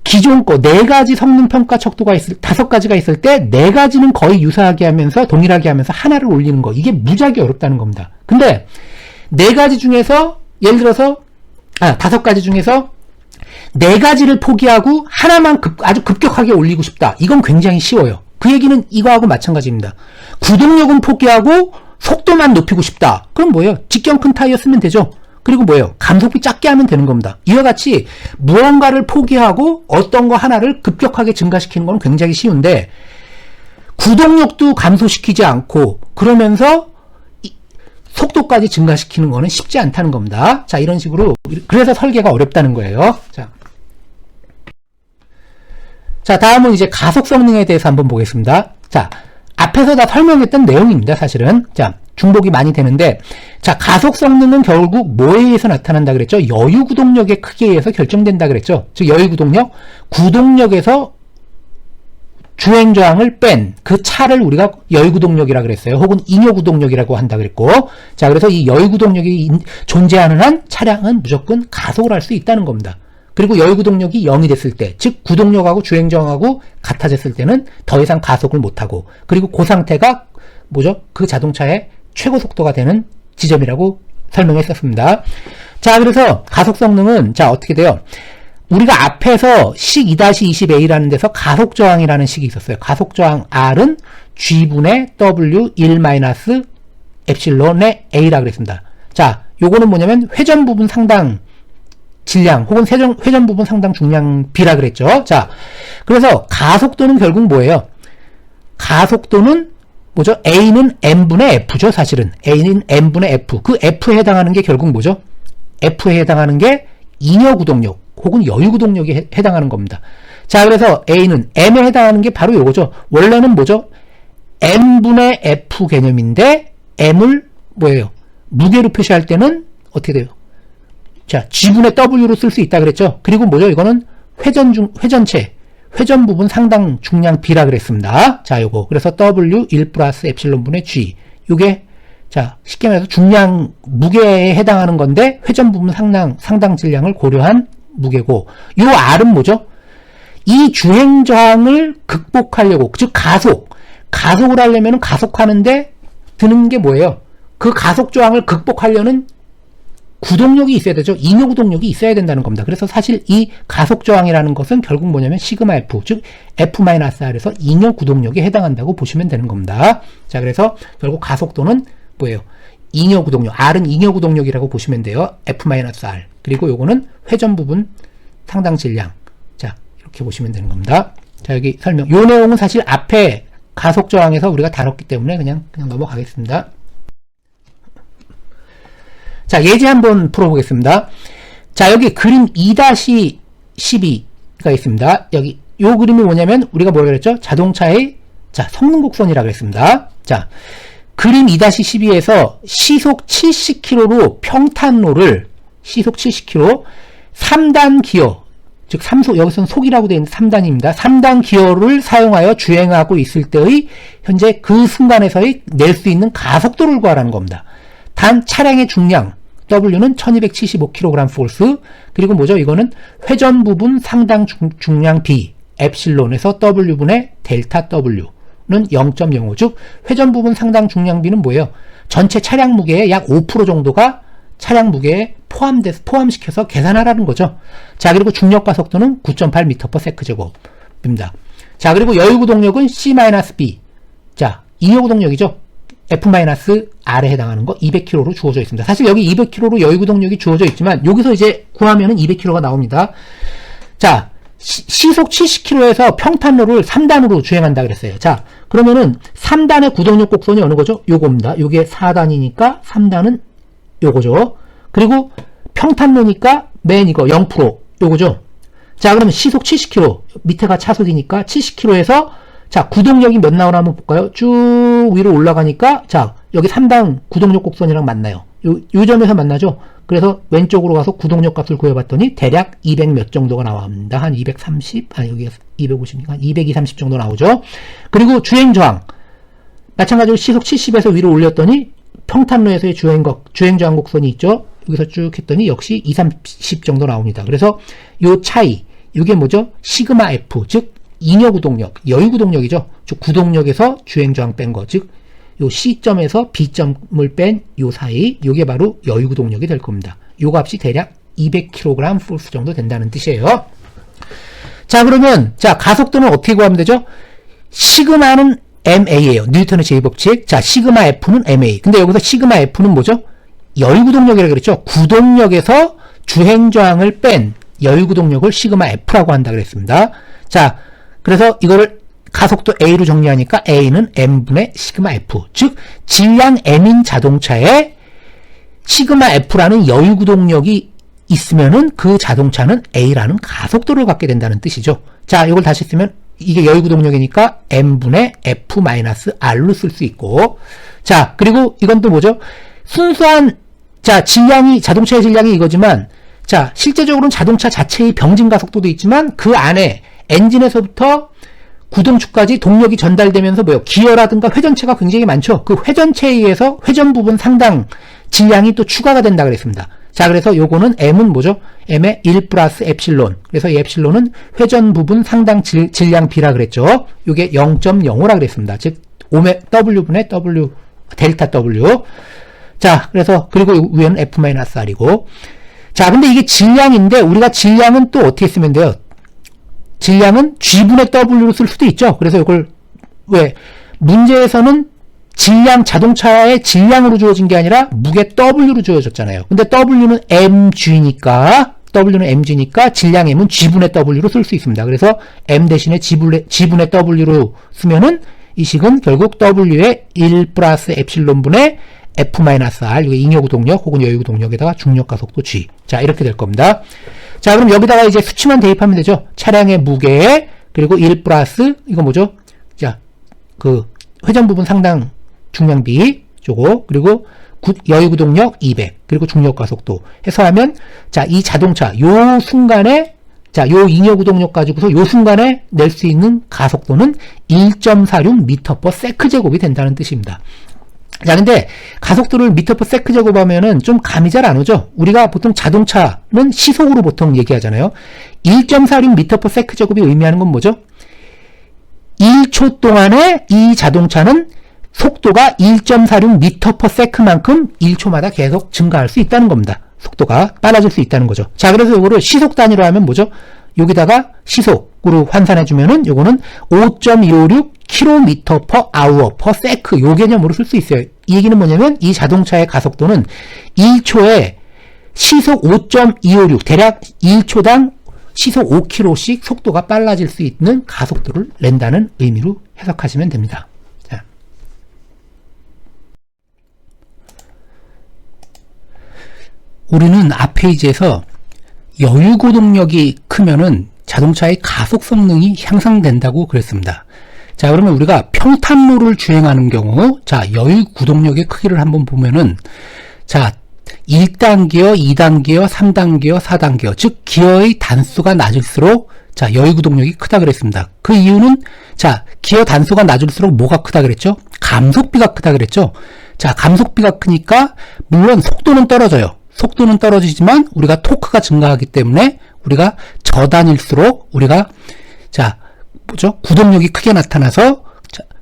기존 거 4가지 성능 평가 척도가 있을 5가지가 있을 때 4가지는 거의 유사하게 하면서 동일하게 하면서 하나를 올리는 거. 이게 무지하게 어렵다는 겁니다. 근데 4가지 중에서 예를 들어서 5가지 중에서 4가지를 포기하고 하나만 아주 급격하게 올리고 싶다. 이건 굉장히 쉬워요. 그 얘기는 이거하고 마찬가지입니다. 구동력은 포기하고 속도만 높이고 싶다. 그럼 뭐예요? 직경 큰 타이어 쓰면 되죠. 그리고 뭐예요? 감속비 작게 하면 되는 겁니다. 이와 같이 무언가를 포기하고 어떤 거 하나를 급격하게 증가시키는 건 굉장히 쉬운데 구동력도 감소시키지 않고 그러면서 속도까지 증가시키는 거는 쉽지 않다는 겁니다. 자, 이런 식으로 그래서 설계가 어렵다는 거예요. 자, 다음은 이제 가속 성능에 대해서 한번 보겠습니다. 자, 앞에서 다 설명했던 내용입니다, 사실은. 자, 중복이 많이 되는데, 자, 가속 성능은 결국 뭐에 의해서 나타난다 그랬죠? 여유 구동력의 크기에 의해서 결정된다 그랬죠? 즉, 여유 구동력, 구동력에서 주행 저항을 뺀 그 차를 우리가 여유 구동력이라 그랬어요. 혹은 잉여 구동력이라고 한다 그랬고, 자, 그래서 이 여유 구동력이 존재하는 한 차량은 무조건 가속을 할 수 있다는 겁니다. 그리고 여유 구동력이 0이 됐을 때, 즉 구동력하고 주행 저항하고 같아졌을 때는 더 이상 가속을 못하고, 그리고 그 상태가 뭐죠? 그 자동차의 최고 속도가 되는 지점이라고 설명했었습니다. 자, 그래서 가속 성능은 자 어떻게 돼요? 우리가 앞에서 식 2-20A라는 데서 가속 저항이라는 식이 있었어요. 가속 저항 R은 G분의 W 1- 엡실론의 A라 그랬습니다. 자, 요거는 뭐냐면 회전 부분 상당 질량 혹은 회전 부분 상당 중량 B라 그랬죠. 자, 그래서 가속도는 결국 뭐예요? 가속도는 뭐죠? A는 M분의 F죠, 사실은. A는 M분의 F. 그 F에 해당하는 게 결국 뭐죠? F에 해당하는 게 잉여 구동력 혹은 여유 구동력에 해당하는 겁니다. 자, 그래서 A는 M에 해당하는 게 바로 요거죠. 원래는 뭐죠? M분의 F 개념인데 M을 뭐예요? 무게로 표시할 때는 어떻게 돼요? 자, G분의 W로 쓸 수 있다 그랬죠. 그리고 뭐죠? 이거는 회전체, 회전 부분 상당 중량 B라 그랬습니다. 자, 요거. 그래서 W 1 플러스 엡실론분의 G. 요게, 자, 쉽게 말해서 중량, 무게에 해당하는 건데, 회전 부분 상당 질량을 고려한 무게고, 요 R은 뭐죠? 이 주행 저항을 극복하려고, 즉, 가속을 하려면 가속하는데 드는 게 뭐예요? 그 가속 저항을 극복하려는 구동력이 있어야 되죠. 잉여 구동력이 있어야 된다는 겁니다. 그래서 사실 이 가속 저항이라는 것은 결국 뭐냐면 시그마 F, 즉 F-R에서 잉여 구동력에 해당한다고 보시면 되는 겁니다. 자, 그래서 결국 가속도는 뭐예요? 잉여 구동력, R은 잉여 구동력이라고 보시면 돼요. F-R. 그리고 요거는 회전 부분 상당 질량. 자, 이렇게 보시면 되는 겁니다. 자, 여기 설명. 요 내용은 사실 앞에 가속 저항에서 우리가 다뤘기 때문에 그냥 넘어가겠습니다. 자, 예제 한번 풀어보겠습니다. 자, 여기 그림 2-12가 있습니다. 여기 요 그림이 뭐냐면 우리가 뭐라 그랬죠? 자동차의 자, 성능 곡선이라고 했습니다. 자, 그림 2-12에서 시속 70km로 평탄로를 시속 70km 3단 기어, 즉 3속, 여기서는 속이라고 되어 있는 3단입니다. 3단 기어를 사용하여 주행하고 있을 때의 현재 그 순간에서의 낼 수 있는 가속도를 구하라는 겁니다. 단 차량의 중량 W는 1275kg 포스, 그리고 뭐죠? 이거는 회전 부분 상당 중량 B 엡실론에서 W분의 델타 W는 0.05, 즉 회전 부분 상당 중량 B는 뭐예요? 전체 차량 무게의 약 5% 정도가 차량 무게에 포함시켜서 계산하라는 거죠. 자, 그리고 중력 가속도는 9.8m/s제곱입니다. 자, 그리고 여유 구동력은 C-B. 자, 잉여 구동력이죠. F-R에 해당하는 거 200kg로 주어져 있습니다. 사실 여기 200kg로 여유 구동력이 주어져 있지만 여기서 이제 구하면은 200kg가 나옵니다. 자, 시속 70km에서 평탄로를 3단으로 주행한다 그랬어요. 자, 그러면은 3단의 구동력 곡선이 어느 거죠? 요겁니다. 요게 4단이니까 3단은 요거죠. 그리고 평탄로니까 맨 이거 0% 요거죠. 자, 그러면 시속 70km 밑에가 차속이니까 70km에서 자, 구동력이 몇 나오나 한번 볼까요? 쭉 위로 올라가니까 자, 여기 3단 구동력 곡선이랑 만나요. 요 점에서 만나죠. 그래서 왼쪽으로 가서 구동력 값을 구해봤더니 대략 200 몇 정도가 나옵니다. 한 230, 여기 250이니까 한 220, 30 정도 나오죠. 그리고 주행 저항 마찬가지로 시속 70에서 위로 올렸더니 평탄로에서의 주행 저항 곡선이 있죠. 여기서 쭉 했더니 역시 2, 30 정도 나옵니다. 그래서 요 차이 이게 뭐죠? 시그마 F, 즉 잉여구동력, 여유구동력이죠. 즉 구동력에서 주행저항 뺀 거, 즉 요 C점에서 B점을 뺀 요 사이, 요게 바로 여유구동력이 될 겁니다. 요 값이 대략 200kg 포스 정도 된다는 뜻이에요. 자, 그러면 자 가속도는 어떻게 구하면 되죠? 시그마는 MA예요. 뉴턴의 제2법칙. 자, 시그마 F는 MA. 근데 여기서 시그마 F는 뭐죠? 여유구동력이라고 그랬죠. 구동력에서 주행저항을 뺀 여유구동력을 시그마 F라고 한다 그랬습니다. 자, 그래서 이거를 가속도 A로 정리하니까 A는 M분의 시그마 F. 즉 질량 M인 자동차에 시그마 F라는 여유구동력이 있으면은 그 자동차는 A라는 가속도를 갖게 된다는 뜻이죠. 자, 이걸 다시 쓰면 이게 여유구동력이니까 M분의 F-R로 쓸 수 있고, 자, 그리고 이건 또 뭐죠? 순수한, 자, 질량이, 자동차의 질량이 이거지만, 자, 실제적으로는 자동차 자체의 병진 가속도도 있지만, 그 안에 엔진에서부터 구동축까지 동력이 전달되면서 뭐요? 기어라든가 회전체가 굉장히 많죠? 그 회전체에 의해서 회전 부분 상당 질량이 또 추가가 된다 그랬습니다. 자, 그래서 요거는 M은 뭐죠? M의 1 플러스 엡실론. 그래서 이 엡실론은 회전 부분 상당 질량 B라 그랬죠. 요게 0.05라 그랬습니다. 즉, W분의 W, 델타 W. 자, 그래서, 그리고 위에는 F-R이고. 자, 근데 이게 질량인데, 우리가 질량은 또 어떻게 쓰면 돼요? 질량은 G분의 W로 쓸 수도 있죠. 그래서 이걸, 왜? 문제에서는 질량, 자동차의 질량으로 주어진 게 아니라 무게 W로 주어졌잖아요. 근데 W는 mg니까 질량 M은 G분의 W로 쓸 수 있습니다. 그래서 M 대신에 G분의 W로 쓰면은 이 식은 결국 W의 1 플러스 엡실론분의 F-R, 이게 잉여구동력 혹은 여유구동력에다가 중력가속도 G. 자, 이렇게 될 겁니다. 자, 그럼 여기다가 이제 수치만 대입하면 되죠. 차량의 무게, 그리고 1 플러스, 이거 뭐죠? 자, 그, 회전 부분 상당 중량비, 요거, 그리고 여유구동력 200, 그리고 중력가속도 해서 하면, 자, 이 자동차, 요 순간에, 자, 요 잉여구동력 가지고서 요 순간에 낼 수 있는 가속도는 1.46m/s 제곱이 된다는 뜻입니다. 자, 근데 가속도를 미터/세크 제곱하면은 좀 감이 잘 안 오죠? 우리가 보통 자동차는 시속으로 보통 얘기하잖아요. 1.46m/세크 제곱이 의미하는 건 뭐죠? 1초 동안에 이 자동차는 속도가 1.46m/s만큼 1초마다 계속 증가할 수 있다는 겁니다. 속도가 빨라질 수 있다는 거죠. 자, 그래서 이거를 시속 단위로 하면 뭐죠? 여기다가 시속으로 환산해주면은 요거는 5.256km/h/s 요 개념으로 쓸 수 있어요. 이 얘기는 뭐냐면 이 자동차의 가속도는 1초에 시속 5.256, 대략 1초당 시속 5km씩 속도가 빨라질 수 있는 가속도를 낸다는 의미로 해석하시면 됩니다. 자. 우리는 앞 페이지에서 여유구동력이 크면은 자동차의 가속 성능이 향상된다고 그랬습니다. 자, 그러면 우리가 평탄로를 주행하는 경우, 자, 여유구동력의 크기를 한번 보면은, 자, 1단 기어, 2단 기어, 3단 기어, 4단 기어, 즉 기어의 단수가 낮을수록 자, 여유구동력이 크다 그랬습니다. 그 이유는 자, 기어 단수가 낮을수록 뭐가 크다 그랬죠? 감속비가 크다 그랬죠? 자, 감속비가 크니까 물론 속도는 떨어져요. 속도는 떨어지지만 우리가 토크가 증가하기 때문에 우리가 저단일수록 우리가 자, 뭐죠? 구동력이 크게 나타나서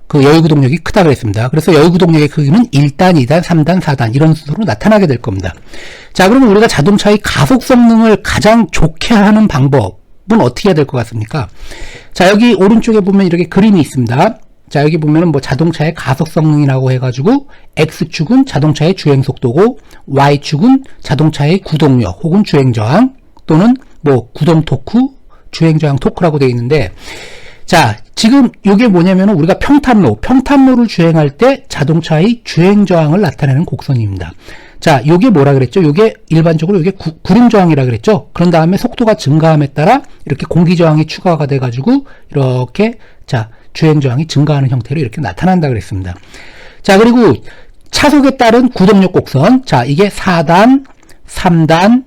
그 여유구동력이 크다 그랬습니다. 그래서 여유구동력의 크기는 1단, 2단, 3단, 4단 이런 순서로 나타나게 될 겁니다. 자, 그러면 우리가 자동차의 가속 성능을 가장 좋게 하는 방법은 어떻게 해야 될 것 같습니까? 자, 여기 오른쪽에 보면 이렇게 그림이 있습니다. 자, 여기 보면은 뭐 자동차의 가속 성능이라고 해가지고 X축은 자동차의 주행 속도고 Y축은 자동차의 구동력 혹은 주행 저항 또는 뭐 구동 토크, 주행 저항 토크라고 되어 있는데 자, 지금 이게 뭐냐면 우리가 평탄로를 주행할 때 자동차의 주행 저항을 나타내는 곡선입니다. 자, 요게 뭐라 그랬죠? 요게 일반적으로 요게 구름 저항이라 그랬죠? 그런 다음에 속도가 증가함에 따라 이렇게 공기 저항이 추가가 돼 가지고 이렇게 자, 주행 저항이 증가하는 형태로 이렇게 나타난다 그랬습니다. 자, 그리고 차속에 따른 구동력 곡선. 자, 이게 4단, 3단,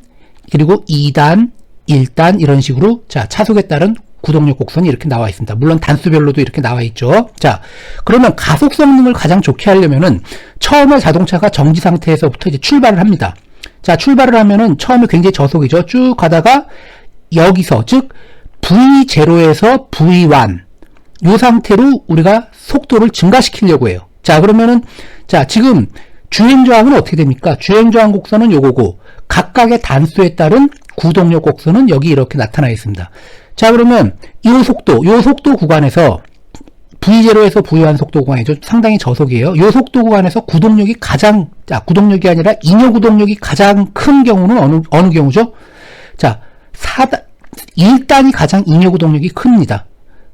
그리고 2단, 1단 이런 식으로 자, 차속에 따른 구동력 곡선이 이렇게 나와 있습니다. 물론 단수별로도 이렇게 나와 있죠. 자, 그러면 가속 성능을 가장 좋게 하려면은 처음에 자동차가 정지 상태에서부터 이제 출발을 합니다. 자, 출발을 하면은 처음에 굉장히 저속이죠. 쭉 가다가 여기서 즉 V0에서 V1 이 상태로 우리가 속도를 증가시키려고 해요. 자, 그러면은 자, 지금 주행저항은 어떻게 됩니까? 주행저항 곡선은 요거고 각각의 단수에 따른 구동력 곡선은 여기 이렇게 나타나 있습니다. 자, 그러면 요 속도 구간에서 V0에서 V1 속도 구간이죠. 상당히 저속이에요. 요 속도 구간에서 구동력이 구동력이 아니라 잉여 구동력이 가장 큰 경우는 어느 경우죠? 자, 1단이 가장 잉여 구동력이 큽니다.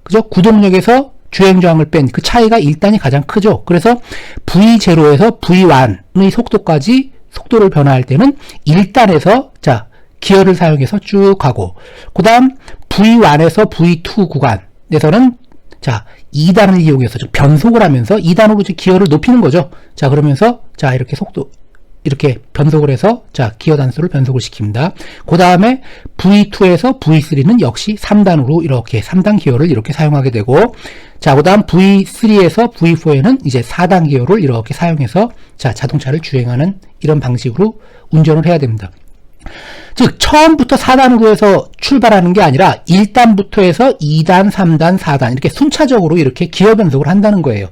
그죠? 구동력에서 주행저항을 뺀 그 차이가 1단이 가장 크죠. 그래서 V0에서 V1의 속도까지 속도를 변화할 때는 1단에서 자, 기어를 사용해서 쭉 가고, 그 다음 V1에서 V2 구간에서는 자, 2단을 이용해서 변속을 하면서 2단으로 기어를 높이는 거죠. 자, 그러면서 자, 이렇게 이렇게 변속을 해서 자, 기어 단수를 변속을 시킵니다. 그 다음에 V2에서 V3는 역시 3단으로 이렇게 3단 기어를 이렇게 사용하게 되고, 자, 그 다음 V3에서 V4에는 이제 4단 기어를 이렇게 사용해서 자, 자동차를 주행하는 이런 방식으로 운전을 해야 됩니다. 즉 처음부터 4단으로 해서 출발하는 게 아니라 1단부터 해서 2단, 3단, 4단 이렇게 순차적으로 이렇게 기어 변속을 한다는 거예요.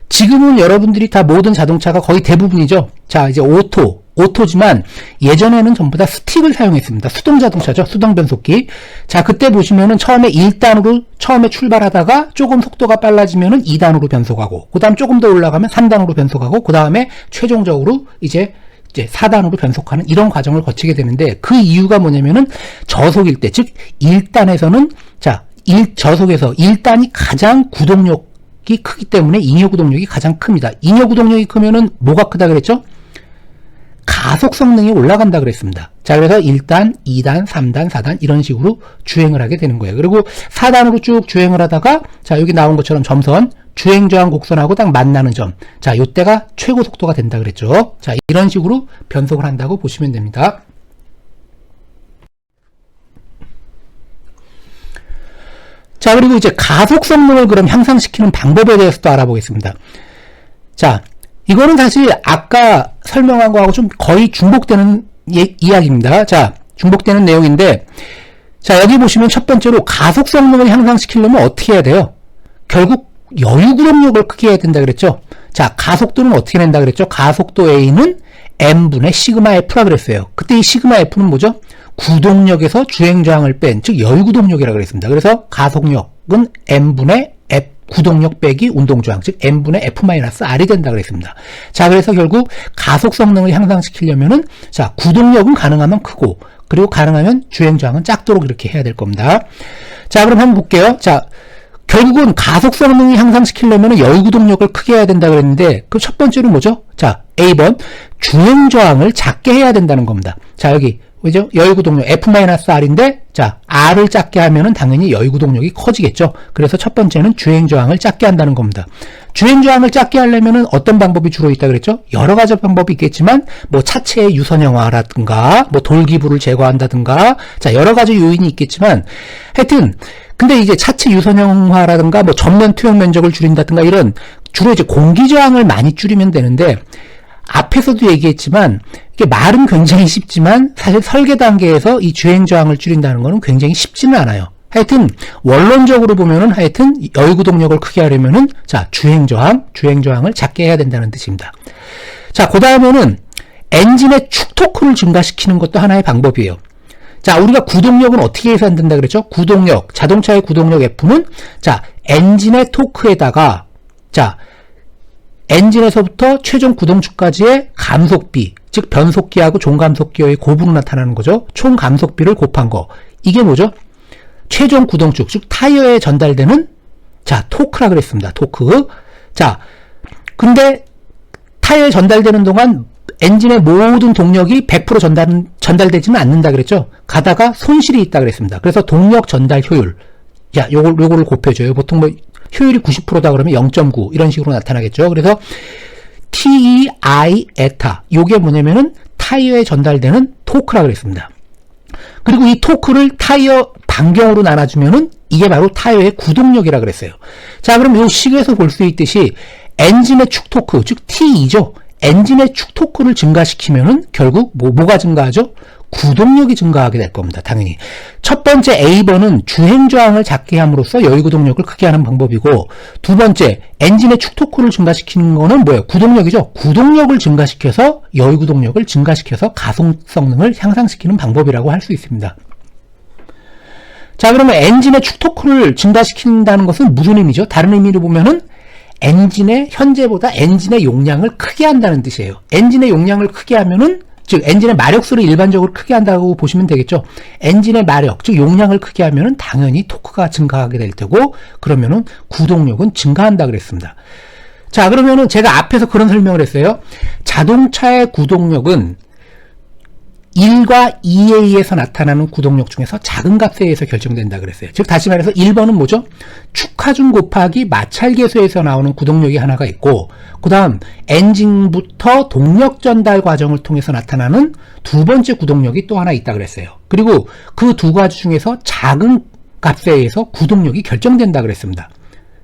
지금은 여러분들이 다 모든 자동차가 거의 대부분이죠. 자, 이제 오토지만 예전에는 전부 다 스틱을 사용했습니다. 수동 자동차죠. 수동 변속기. 자, 그때 보시면은 처음에 1단으로 처음에 출발하다가 조금 속도가 빨라지면은 2단으로 변속하고, 그 다음 조금 더 올라가면 3단으로 변속하고, 그 다음에 최종적으로 이제 4단으로 변속하는 이런 과정을 거치게 되는데, 그 이유가 뭐냐면은 저속일 때, 즉 1단에서는 자, 저속에서 1단이 가장 구동력이 크기 때문에 잉여 구동력이 가장 큽니다. 잉여 구동력이 크면은 뭐가 크다 그랬죠? 가속 성능이 올라간다 그랬습니다. 자, 그래서 1단, 2단, 3단, 4단 이런 식으로 주행을 하게 되는 거예요. 그리고 4단으로 쭉 주행을 하다가 자, 여기 나온 것처럼 점선 주행저항 곡선하고 딱 만나는 점. 자, 요때가 최고 속도가 된다 그랬죠. 자, 이런 식으로 변속을 한다고 보시면 됩니다. 자, 그리고 이제 가속 성능을 그럼 향상시키는 방법에 대해서도 알아보겠습니다. 자, 이거는 사실 아까 설명한 거하고 좀 거의 중복되는 이야기입니다. 자, 중복되는 내용인데, 자, 여기 보시면 첫 번째로 가속 성능을 향상시키려면 어떻게 해야 돼요? 결국 여유 구동력을 크게 해야 된다 그랬죠. 자, 가속도는 어떻게 낸다 그랬죠? 가속도 A는 M분의 시그마 F라 그랬어요. 그때 이 시그마 F는 뭐죠? 구동력에서 주행저항을 뺀, 즉 여유 구동력이라 그랬습니다. 그래서 가속력은 M분의 F, 구동력 빼기 운동저항, 즉 M분의 F-R이 된다 그랬습니다. 자, 그래서 결국 가속 성능을 향상시키려면은 자, 구동력은 가능하면 크고, 그리고 가능하면 주행저항은 작도록 이렇게 해야 될 겁니다. 자, 그럼 한번 볼게요. 자, 결국은 가속 성능을 향상시키려면 여유구동력을 크게 해야 된다 그랬는데, 그 첫 번째는 뭐죠? 자, A번 주행저항을 작게 해야 된다는 겁니다. 자, 여기 그죠? 여유구동력 F-R인데 자, R을 작게 하면은 당연히 여유구동력이 커지겠죠. 그래서 첫 번째는 주행저항을 작게 한다는 겁니다. 주행저항을 작게 하려면은 어떤 방법이 주로 있다 그랬죠? 여러 가지 방법이 있겠지만 뭐 차체의 유선형화라든가 뭐 돌기부를 제거한다든가 자, 여러 가지 요인이 있겠지만 하여튼 근데 이제 차체 유선형화라든가 뭐 전면 투영 면적을 줄인다든가 이런 주로 이제 공기저항을 많이 줄이면 되는데, 앞에서도 얘기했지만 이게 말은 굉장히 쉽지만 사실 설계 단계에서 이 주행저항을 줄인다는 거는 굉장히 쉽지는 않아요. 하여튼 원론적으로 보면은 하여튼 여유구동력을 크게 하려면은 자, 주행저항을 작게 해야 된다는 뜻입니다. 자, 그 다음에는 엔진의 축토크를 증가시키는 것도 하나의 방법이에요. 자, 우리가 구동력은 어떻게 계산된다 그랬죠? 구동력, 자동차의 구동력 F는 자, 엔진의 토크에다가 자, 엔진에서부터 최종 구동축까지의 감속비, 즉 변속기하고 종감속기의 곱으로 나타나는 거죠. 총 감속비를 곱한 거. 이게 뭐죠? 최종 구동축, 즉 타이어에 전달되는 자, 토크라 그랬습니다. 토크. 자, 근데 타이어에 전달되는 동안 엔진의 모든 동력이 100% 전달되지는 않는다 그랬죠. 가다가 손실이 있다 그랬습니다. 그래서 동력 전달 효율. 자, 요거를 곱해줘요. 보통 뭐 효율이 90%다 그러면 0.9 이런 식으로 나타나겠죠. 그래서 TEI 에타 요게 뭐냐면은 타이어에 전달되는 토크라 그랬습니다. 그리고 이 토크를 타이어 반경으로 나눠주면은 이게 바로 타이어의 구동력이라 그랬어요. 자, 그럼 이 식에서 볼 수 있듯이 엔진의 축토크, 즉 T이죠. 엔진의 축 토크를 증가시키면은 결국 뭐가 증가하죠? 구동력이 증가하게 될 겁니다. 당연히. 첫 번째 A번은 주행 저항을 작게 함으로써 여유 구동력을 크게 하는 방법이고, 두 번째 엔진의 축 토크를 증가시키는 거는 뭐예요? 구동력이죠. 구동력을 증가시켜서 여유 구동력을 증가시켜서 가속 성능을 향상시키는 방법이라고 할 수 있습니다. 자, 그러면 엔진의 축 토크를 증가시킨다는 것은 무슨 의미죠? 다른 의미로 보면은 엔진의 현재보다 엔진의 용량을 크게 한다는 뜻이에요. 엔진의 용량을 크게 하면은, 즉 엔진의 마력수를 일반적으로 크게 한다고 보시면 되겠죠. 엔진의 마력, 즉 용량을 크게 하면은 당연히 토크가 증가하게 될 테고, 그러면은 구동력은 증가한다 그랬습니다. 자, 그러면은 제가 앞에서 그런 설명을 했어요. 자동차의 구동력은 1과 2에 의해서 나타나는 구동력 중에서 작은 값에 의해서 결정된다 그랬어요. 즉 다시 말해서 1번은 뭐죠? 축하중 곱하기 마찰계수에서 나오는 구동력이 하나가 있고, 그 다음 엔진부터 동력 전달 과정을 통해서 나타나는 두 번째 구동력이 또 하나 있다 그랬어요. 그리고 그 두 가지 중에서 작은 값에 의해서 구동력이 결정된다 그랬습니다.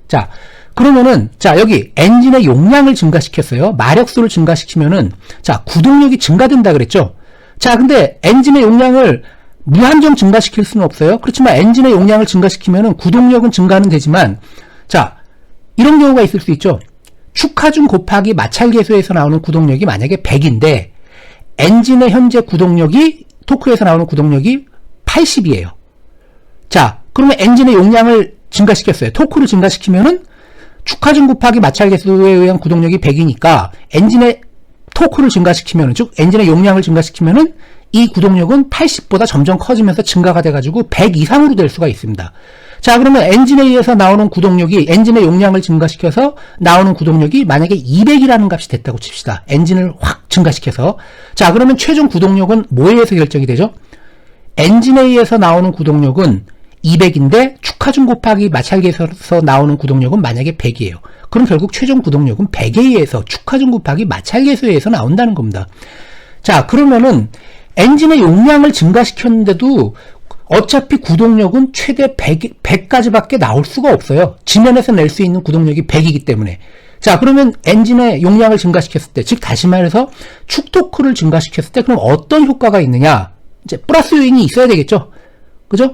자, 그러면은 자, 여기 엔진의 용량을 증가시켰어요. 마력수를 증가시키면은 자, 구동력이 증가된다 그랬죠. 자, 근데 엔진의 용량을 무한정 증가시킬 수는 없어요. 그렇지만 엔진의 용량을 증가시키면은 구동력은 증가는 되지만, 자, 이런 경우가 있을 수 있죠. 축하중 곱하기 마찰계수에서 나오는 구동력이 만약에 100인데 엔진의 현재 구동력이, 토크에서 나오는 구동력이 80이에요. 자, 그러면 엔진의 용량을 증가시켰어요. 토크를 증가시키면은 축하중 곱하기 마찰계수에 의한 구동력이 100이니까 엔진의 토크를 증가시키면은, 즉 엔진의 용량을 증가시키면은 이 구동력은 80보다 점점 커지면서 증가가 돼가지고 100 이상으로 될 수가 있습니다. 자, 그러면 엔진에 의해서 나오는 구동력이, 엔진의 용량을 증가시켜서 나오는 구동력이 만약에 200이라는 값이 됐다고 칩시다. 엔진을 확 증가시켜서. 자, 그러면 최종 구동력은 뭐에 의해서 결정이 되죠? 엔진에 의해서 나오는 구동력은 200인데 축하중 곱하기 마찰계에서 나오는 구동력은 만약에 100이에요. 그럼 결국 최종 구동력은 100에 의해서 축하중 곱하기 마찰계수에 의해서 나온다는 겁니다. 자, 그러면은 엔진의 용량을 증가시켰는데도 어차피 구동력은 최대 100까지밖에 나올 수가 없어요. 지면에서 낼 수 있는 구동력이 100이기 때문에. 자, 그러면 엔진의 용량을 증가시켰을 때, 즉 다시 말해서 축 토크를 증가시켰을 때 그럼 어떤 효과가 있느냐? 이제 플러스 요인이 있어야 되겠죠. 그죠?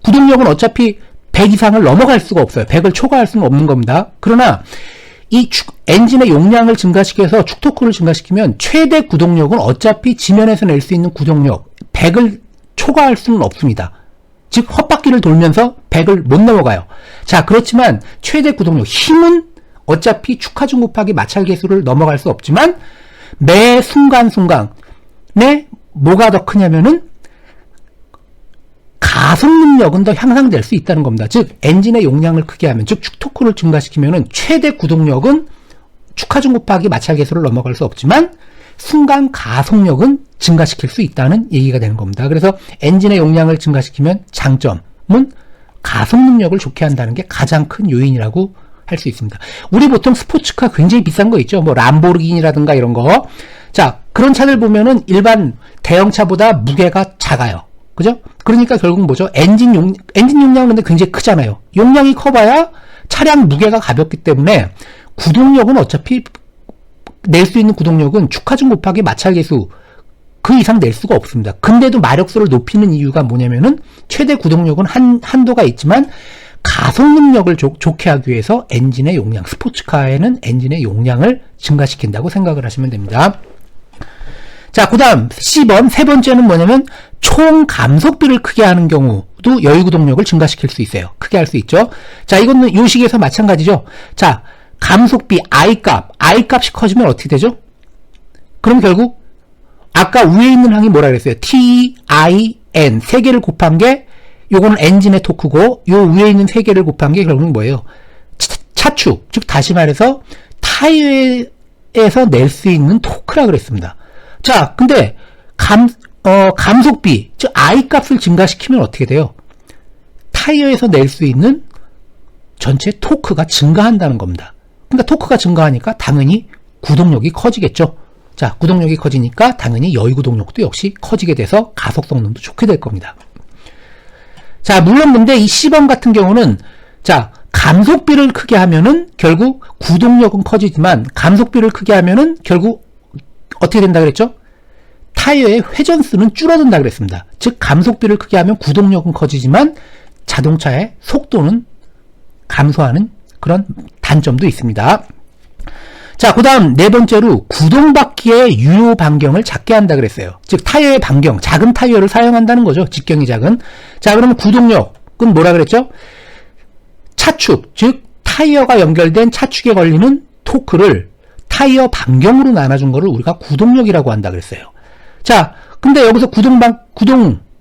구동력은 어차피 100 이상을 넘어갈 수가 없어요. 100을 초과할 수는 없는 겁니다. 그러나 이 엔진의 용량을 증가시켜서 축 토크를 증가시키면 최대 구동력은 어차피 지면에서 낼 수 있는 구동력 100을 초과할 수는 없습니다. 즉 헛바퀴를 돌면서 100을 못 넘어가요. 자, 그렇지만 최대 구동력, 힘은 어차피 축하중 곱하기 마찰계수를 넘어갈 수 없지만 매 순간순간에 뭐가 더 크냐면은 가속 능력은 더 향상될 수 있다는 겁니다. 즉 엔진의 용량을 크게 하면, 즉 축 토크를 증가시키면은 최대 구동력은 축하중 곱하기 마찰계수를 넘어갈 수 없지만 순간 가속력은 증가시킬 수 있다는 얘기가 되는 겁니다. 그래서 엔진의 용량을 증가시키면 장점은 가속 능력을 좋게 한다는 게 가장 큰 요인이라고 할 수 있습니다. 우리 보통 스포츠카 굉장히 비싼 거 있죠. 뭐 람보르기니라든가 이런 거. 자, 그런 차들 보면은 일반 대형차보다 무게가 작아요. 그죠? 그러니까 결국 뭐죠? 엔진 용량은 근데 굉장히 크잖아요. 용량이 커봐야 차량 무게가 가볍기 때문에 구동력은 어차피 낼 수 있는 구동력은 축하중 곱하기 마찰계수 그 이상 낼 수가 없습니다. 근데도 마력수를 높이는 이유가 뭐냐면은 최대 구동력은 한도가 있지만 가속 능력을 좋게 하기 위해서 엔진의 용량, 스포츠카에는 엔진의 용량을 증가시킨다고 생각을 하시면 됩니다. 자, 그 다음 C번 세 번째는 뭐냐면 총 감속비를 크게 하는 경우도 여유 구동력을 증가시킬 수 있어요. 크게 할 수 있죠. 자, 이거는 요식에서 마찬가지죠. 자, 감속비 I값이 커지면 어떻게 되죠? 그럼 결국 아까 위에 있는 항이 뭐라 그랬어요? TIN 세 개를 곱한 게 요거는 엔진의 토크고, 요 위에 있는 세 개를 곱한 게 결국 뭐예요? 차축, 즉 다시 말해서 타이어에서 낼 수 있는 토크라 그랬습니다. 자, 근데 감속비, 즉 I값을 증가시키면 어떻게 돼요? 타이어에서 낼 수 있는 전체 토크가 증가한다는 겁니다. 그러니까 토크가 증가하니까 당연히 구동력이 커지겠죠. 자, 구동력이 커지니까 당연히 여유 구동력도 역시 커지게 돼서 가속 성능도 좋게 될 겁니다. 자, 물론 근데 이 C번 같은 경우는 자, 감속비를 크게 하면은 결국 구동력은 커지지만 감속비를 크게 하면은 결국 어떻게 된다 그랬죠? 타이어의 회전수는 줄어든다 그랬습니다. 즉 감속비를 크게 하면 구동력은 커지지만 자동차의 속도는 감소하는 그런 단점도 있습니다. 자, 그 다음 네 번째로 구동바퀴의 유효 반경을 작게 한다 그랬어요. 즉 타이어의 반경, 작은 타이어를 사용한다는 거죠. 직경이 작은. 자, 그러면 구동력은 뭐라 그랬죠? 차축, 즉 타이어가 연결된 차축에 걸리는 토크를 타이어 반경으로 나눠준 거를 우리가 구동력이라고 한다 그랬어요. 자, 근데 여기서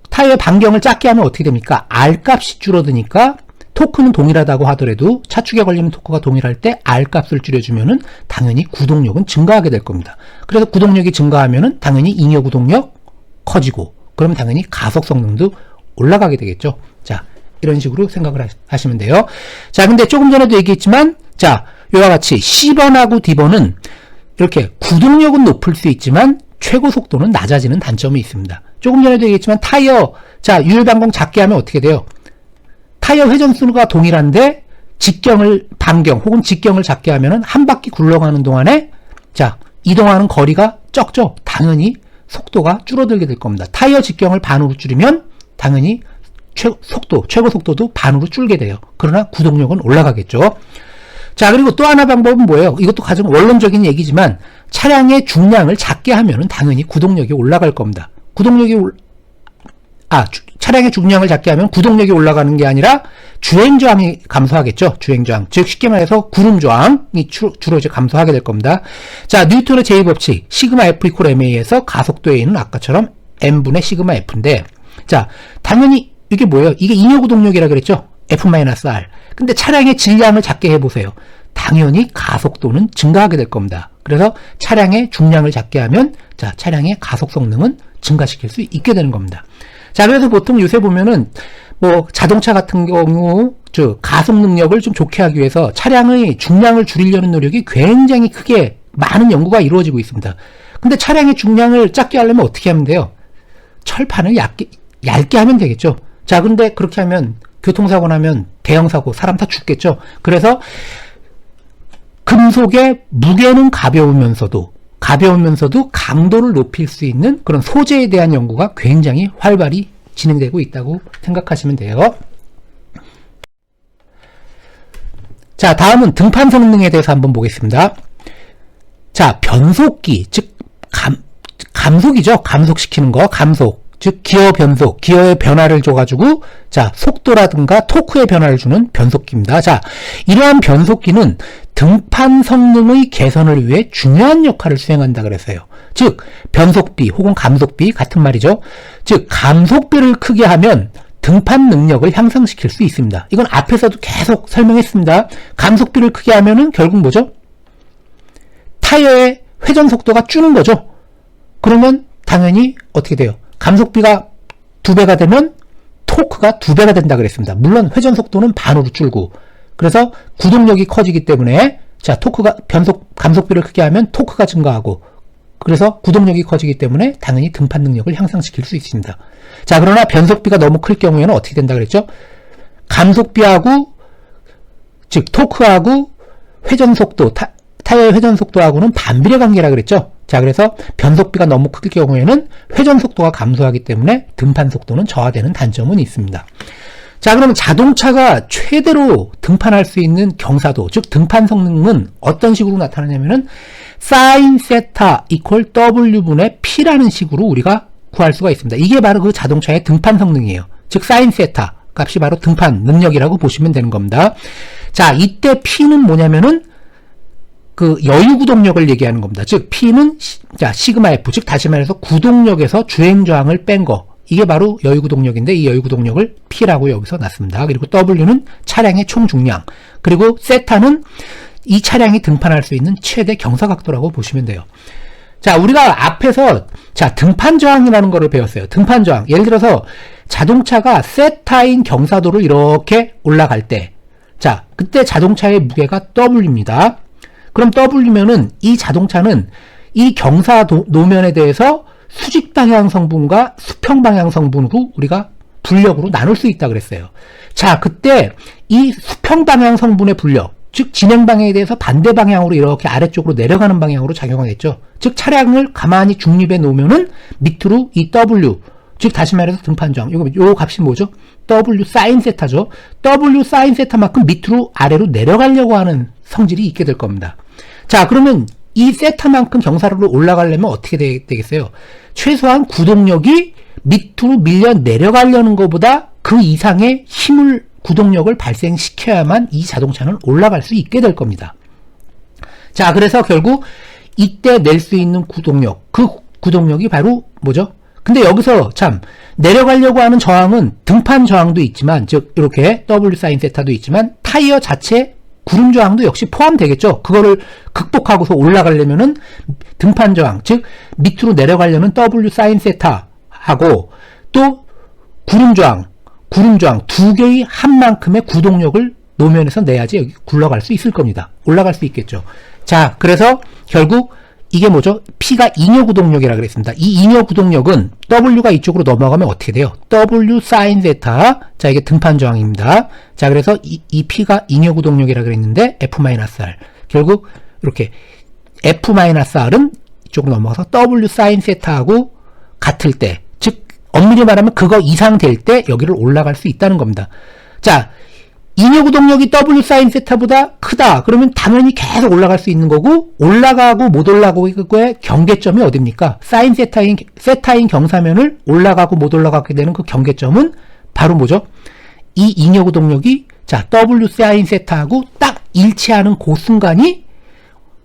타이어 반경을 작게 하면 어떻게 됩니까? R값이 줄어드니까 토크는 동일하다고 하더라도 차축에 걸리는 토크가 동일할 때 R값을 줄여주면은 당연히 구동력은 증가하게 될 겁니다. 그래서 구동력이 증가하면은 당연히 잉여 구동력 커지고, 그러면 당연히 가속 성능도 올라가게 되겠죠. 자, 이런 식으로 생각을 하시면 돼요. 자, 근데 조금 전에도 얘기했지만, 자, 이와 같이 C번하고 D번은 이렇게 구동력은 높을 수 있지만 최고 속도는 낮아지는 단점이 있습니다. 조금 전에도 얘기했지만 타이어, 자, 유효반경 작게 하면 어떻게 돼요? 타이어 회전수가 동일한데 반경 혹은 직경을 작게 하면은 한 바퀴 굴러가는 동안에 자, 이동하는 거리가 적죠. 당연히 속도가 줄어들게 될 겁니다. 타이어 직경을 반으로 줄이면 당연히 최고 속도도 반으로 줄게 돼요. 그러나 구동력은 올라가겠죠. 자, 그리고 또 하나 방법은 뭐예요? 이것도 가장 원론적인 얘기지만 차량의 중량을 작게 하면은 당연히 구동력이 올라갈 겁니다. 차량의 중량을 작게 하면 구동력이 올라가는 게 아니라 주행저항이 감소하겠죠. 주행저항. 즉 쉽게 말해서 구름저항이 주로 이제 감소하게 될 겁니다. 자, 뉴턴의 제2법칙 시그마 F 이퀄 MA에서 가속도 A는 아까처럼 M분의 시그마 F인데, 자, 당연히 이게 뭐예요? 이게 잉여 구동력이라 그랬죠. F-R. 근데 차량의 질량을 작게 해보세요. 당연히 가속도는 증가하게 될 겁니다. 그래서 차량의 중량을 작게 하면 자, 차량의 가속 성능은 증가시킬 수 있게 되는 겁니다. 자, 그래서 보통 요새 보면은 뭐 자동차 같은 경우 가속 능력을 좀 좋게 하기 위해서 차량의 중량을 줄이려는 노력이 굉장히 크게 많은 연구가 이루어지고 있습니다. 근데 차량의 중량을 작게 하려면 어떻게 하면 돼요? 철판을 얇게 하면 되겠죠. 자, 근데 그렇게 하면 교통사고 나면 대형사고 사람 다 죽겠죠. 그래서 금속의 무게는 가벼우면서도 강도를 높일 수 있는 그런 소재에 대한 연구가 굉장히 활발히 진행되고 있다고 생각하시면 돼요. 자, 다음은 등판 성능에 대해서 한번 보겠습니다. 자, 변속기, 즉 감속이죠. 감속시키는 거, 감속. 즉 기어 변속, 기어의 변화를 줘가지고 자, 속도라든가 토크의 변화를 주는 변속기입니다. 자, 이러한 변속기는 등판 성능의 개선을 위해 중요한 역할을 수행한다 그랬어요. 즉 변속비 혹은 감속비 같은 말이죠. 즉 감속비를 크게 하면 등판 능력을 향상시킬 수 있습니다. 이건 앞에서도 계속 설명했습니다. 감속비를 크게 하면은 결국 뭐죠? 타이어의 회전 속도가 주는 거죠. 그러면 당연히 어떻게 돼요? 감속비가 2배가 되면 토크가 2배가 된다 그랬습니다. 물론 회전 속도는 반으로 줄고, 그래서 구동력이 커지기 때문에 자, 감속비를 크게 하면 토크가 증가하고, 그래서 구동력이 커지기 때문에 당연히 등판 능력을 향상시킬 수 있습니다. 자, 그러나 변속비가 너무 클 경우에는 어떻게 된다 그랬죠? 감속비하고 즉 토크하고 회전 속도, 타이어의 회전 속도하고는 반비례 관계라 그랬죠. 자, 그래서 변속비가 너무 클 경우에는 회전 속도가 감소하기 때문에 등판 속도는 저하되는 단점은 있습니다. 자, 그러면 자동차가 최대로 등판할 수 있는 경사도, 즉 등판 성능은 어떤 식으로 나타나냐면은 sin 세타 이퀄 W분의 P라는 식으로 우리가 구할 수가 있습니다. 이게 바로 그 자동차의 등판 성능이에요. 즉 sin 세타 값이 바로 등판 능력이라고 보시면 되는 겁니다. 자, 이때 P는 뭐냐면은 그 여유 구동력을 얘기하는 겁니다. 즉 P는 시그마 F, 즉 다시 말해서 구동력에서 주행 저항을 뺀 거, 이게 바로 여유 구동력인데 이 여유 구동력을 P라고 여기서 놨습니다. 그리고 W는 차량의 총 중량, 그리고 세타는 이 차량이 등판할 수 있는 최대 경사 각도라고 보시면 돼요. 자, 우리가 앞에서 등판 저항이라는 거를 배웠어요. 등판 저항. 예를 들어서 자동차가 세타인 경사도를 이렇게 올라갈 때, 자, 그때 자동차의 무게가 W입니다. 그럼 W면은 이 자동차는 이 경사 노면에 대해서 수직 방향 성분과 수평 방향 성분으로 우리가 분력으로 나눌 수 있다 그랬어요. 자, 그때 이 수평 방향 성분의 분력, 즉 진행 방향에 대해서 반대 방향으로 이렇게 아래쪽으로 내려가는 방향으로 작용하겠죠. 즉 차량을 가만히 중립에 놓으면은 밑으로 이 W, 즉 다시 말해서 등판 저항, 요 값이 뭐죠? W 사인 세타죠. W 사인 세타만큼 밑으로 아래로 내려가려고 하는 성질이 있게 될 겁니다. 자, 그러면 이 세타만큼 경사로로 올라가려면 어떻게 되겠어요? 최소한 구동력이 밑으로 밀려 내려가려는 것보다 그 이상의 구동력을 발생시켜야만 이 자동차는 올라갈 수 있게 될 겁니다. 자, 그래서 결국 이때 낼 수 있는 구동력, 그 구동력이 바로 뭐죠? 근데 여기서 참 내려가려고 하는 저항은 등판 저항도 있지만, 즉 이렇게 W 사인 세타도 있지만 타이어 자체 구름 저항도 역시 포함되겠죠. 그거를 극복하고서 올라가려면은 등판 저항, 즉 밑으로 내려가려면 W 사인 세타하고 또 구름 저항 두 개의 한 만큼의 구동력을 노면에서 내야지 여기 굴러갈 수 있을 겁니다. 올라갈 수 있겠죠. 자, 그래서 결국 이게 뭐죠? P가 잉여 구동력이라 그랬습니다. 이 잉여 구동력은 W가 이쪽으로 넘어가면 어떻게 돼요? W 사인 세타. 자, 이게 등판 저항입니다. 자, 그래서 이 P가 잉여 구동력이라 그랬는데 F-R. 결국 이렇게 F-R은 이쪽으로 넘어가서 W 사인 세타하고 같을 때, 즉 엄밀히 말하면 그거 이상 될 때 여기를 올라갈 수 있다는 겁니다. 자, 잉여 구동력이 W 사인 세타보다 크다. 그러면 당연히 계속 올라갈 수 있는 거고, 올라가고 못 올라가고의 경계점이 어딥니까? 사인 세타인 경사면을 올라가고 못 올라가게 되는 그 경계점은 바로 뭐죠? 이 잉여 구동력이 자, W 사인 세타하고 딱 일치하는 그 순간이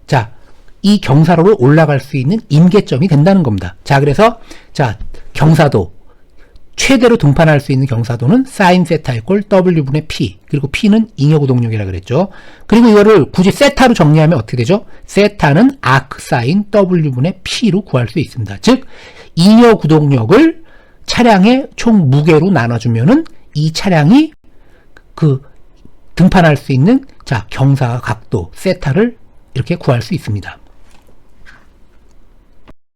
자, 이 경사로를 올라갈 수 있는 임계점이 된다는 겁니다. 자, 그래서 자, 경사도 최대로 등판할 수 있는 경사도는 사인 세타 이꼴 W분의 P, 그리고 P는 잉여 구동력이라 그랬죠. 그리고 이거를 굳이 세타로 정리하면 어떻게 되죠? 세타는 아크 사인 W분의 P로 구할 수 있습니다. 즉 잉여 구동력을 차량의 총 무게로 나눠주면은 이 차량이 그 등판할 수 있는 자, 경사 각도 세타를 이렇게 구할 수 있습니다.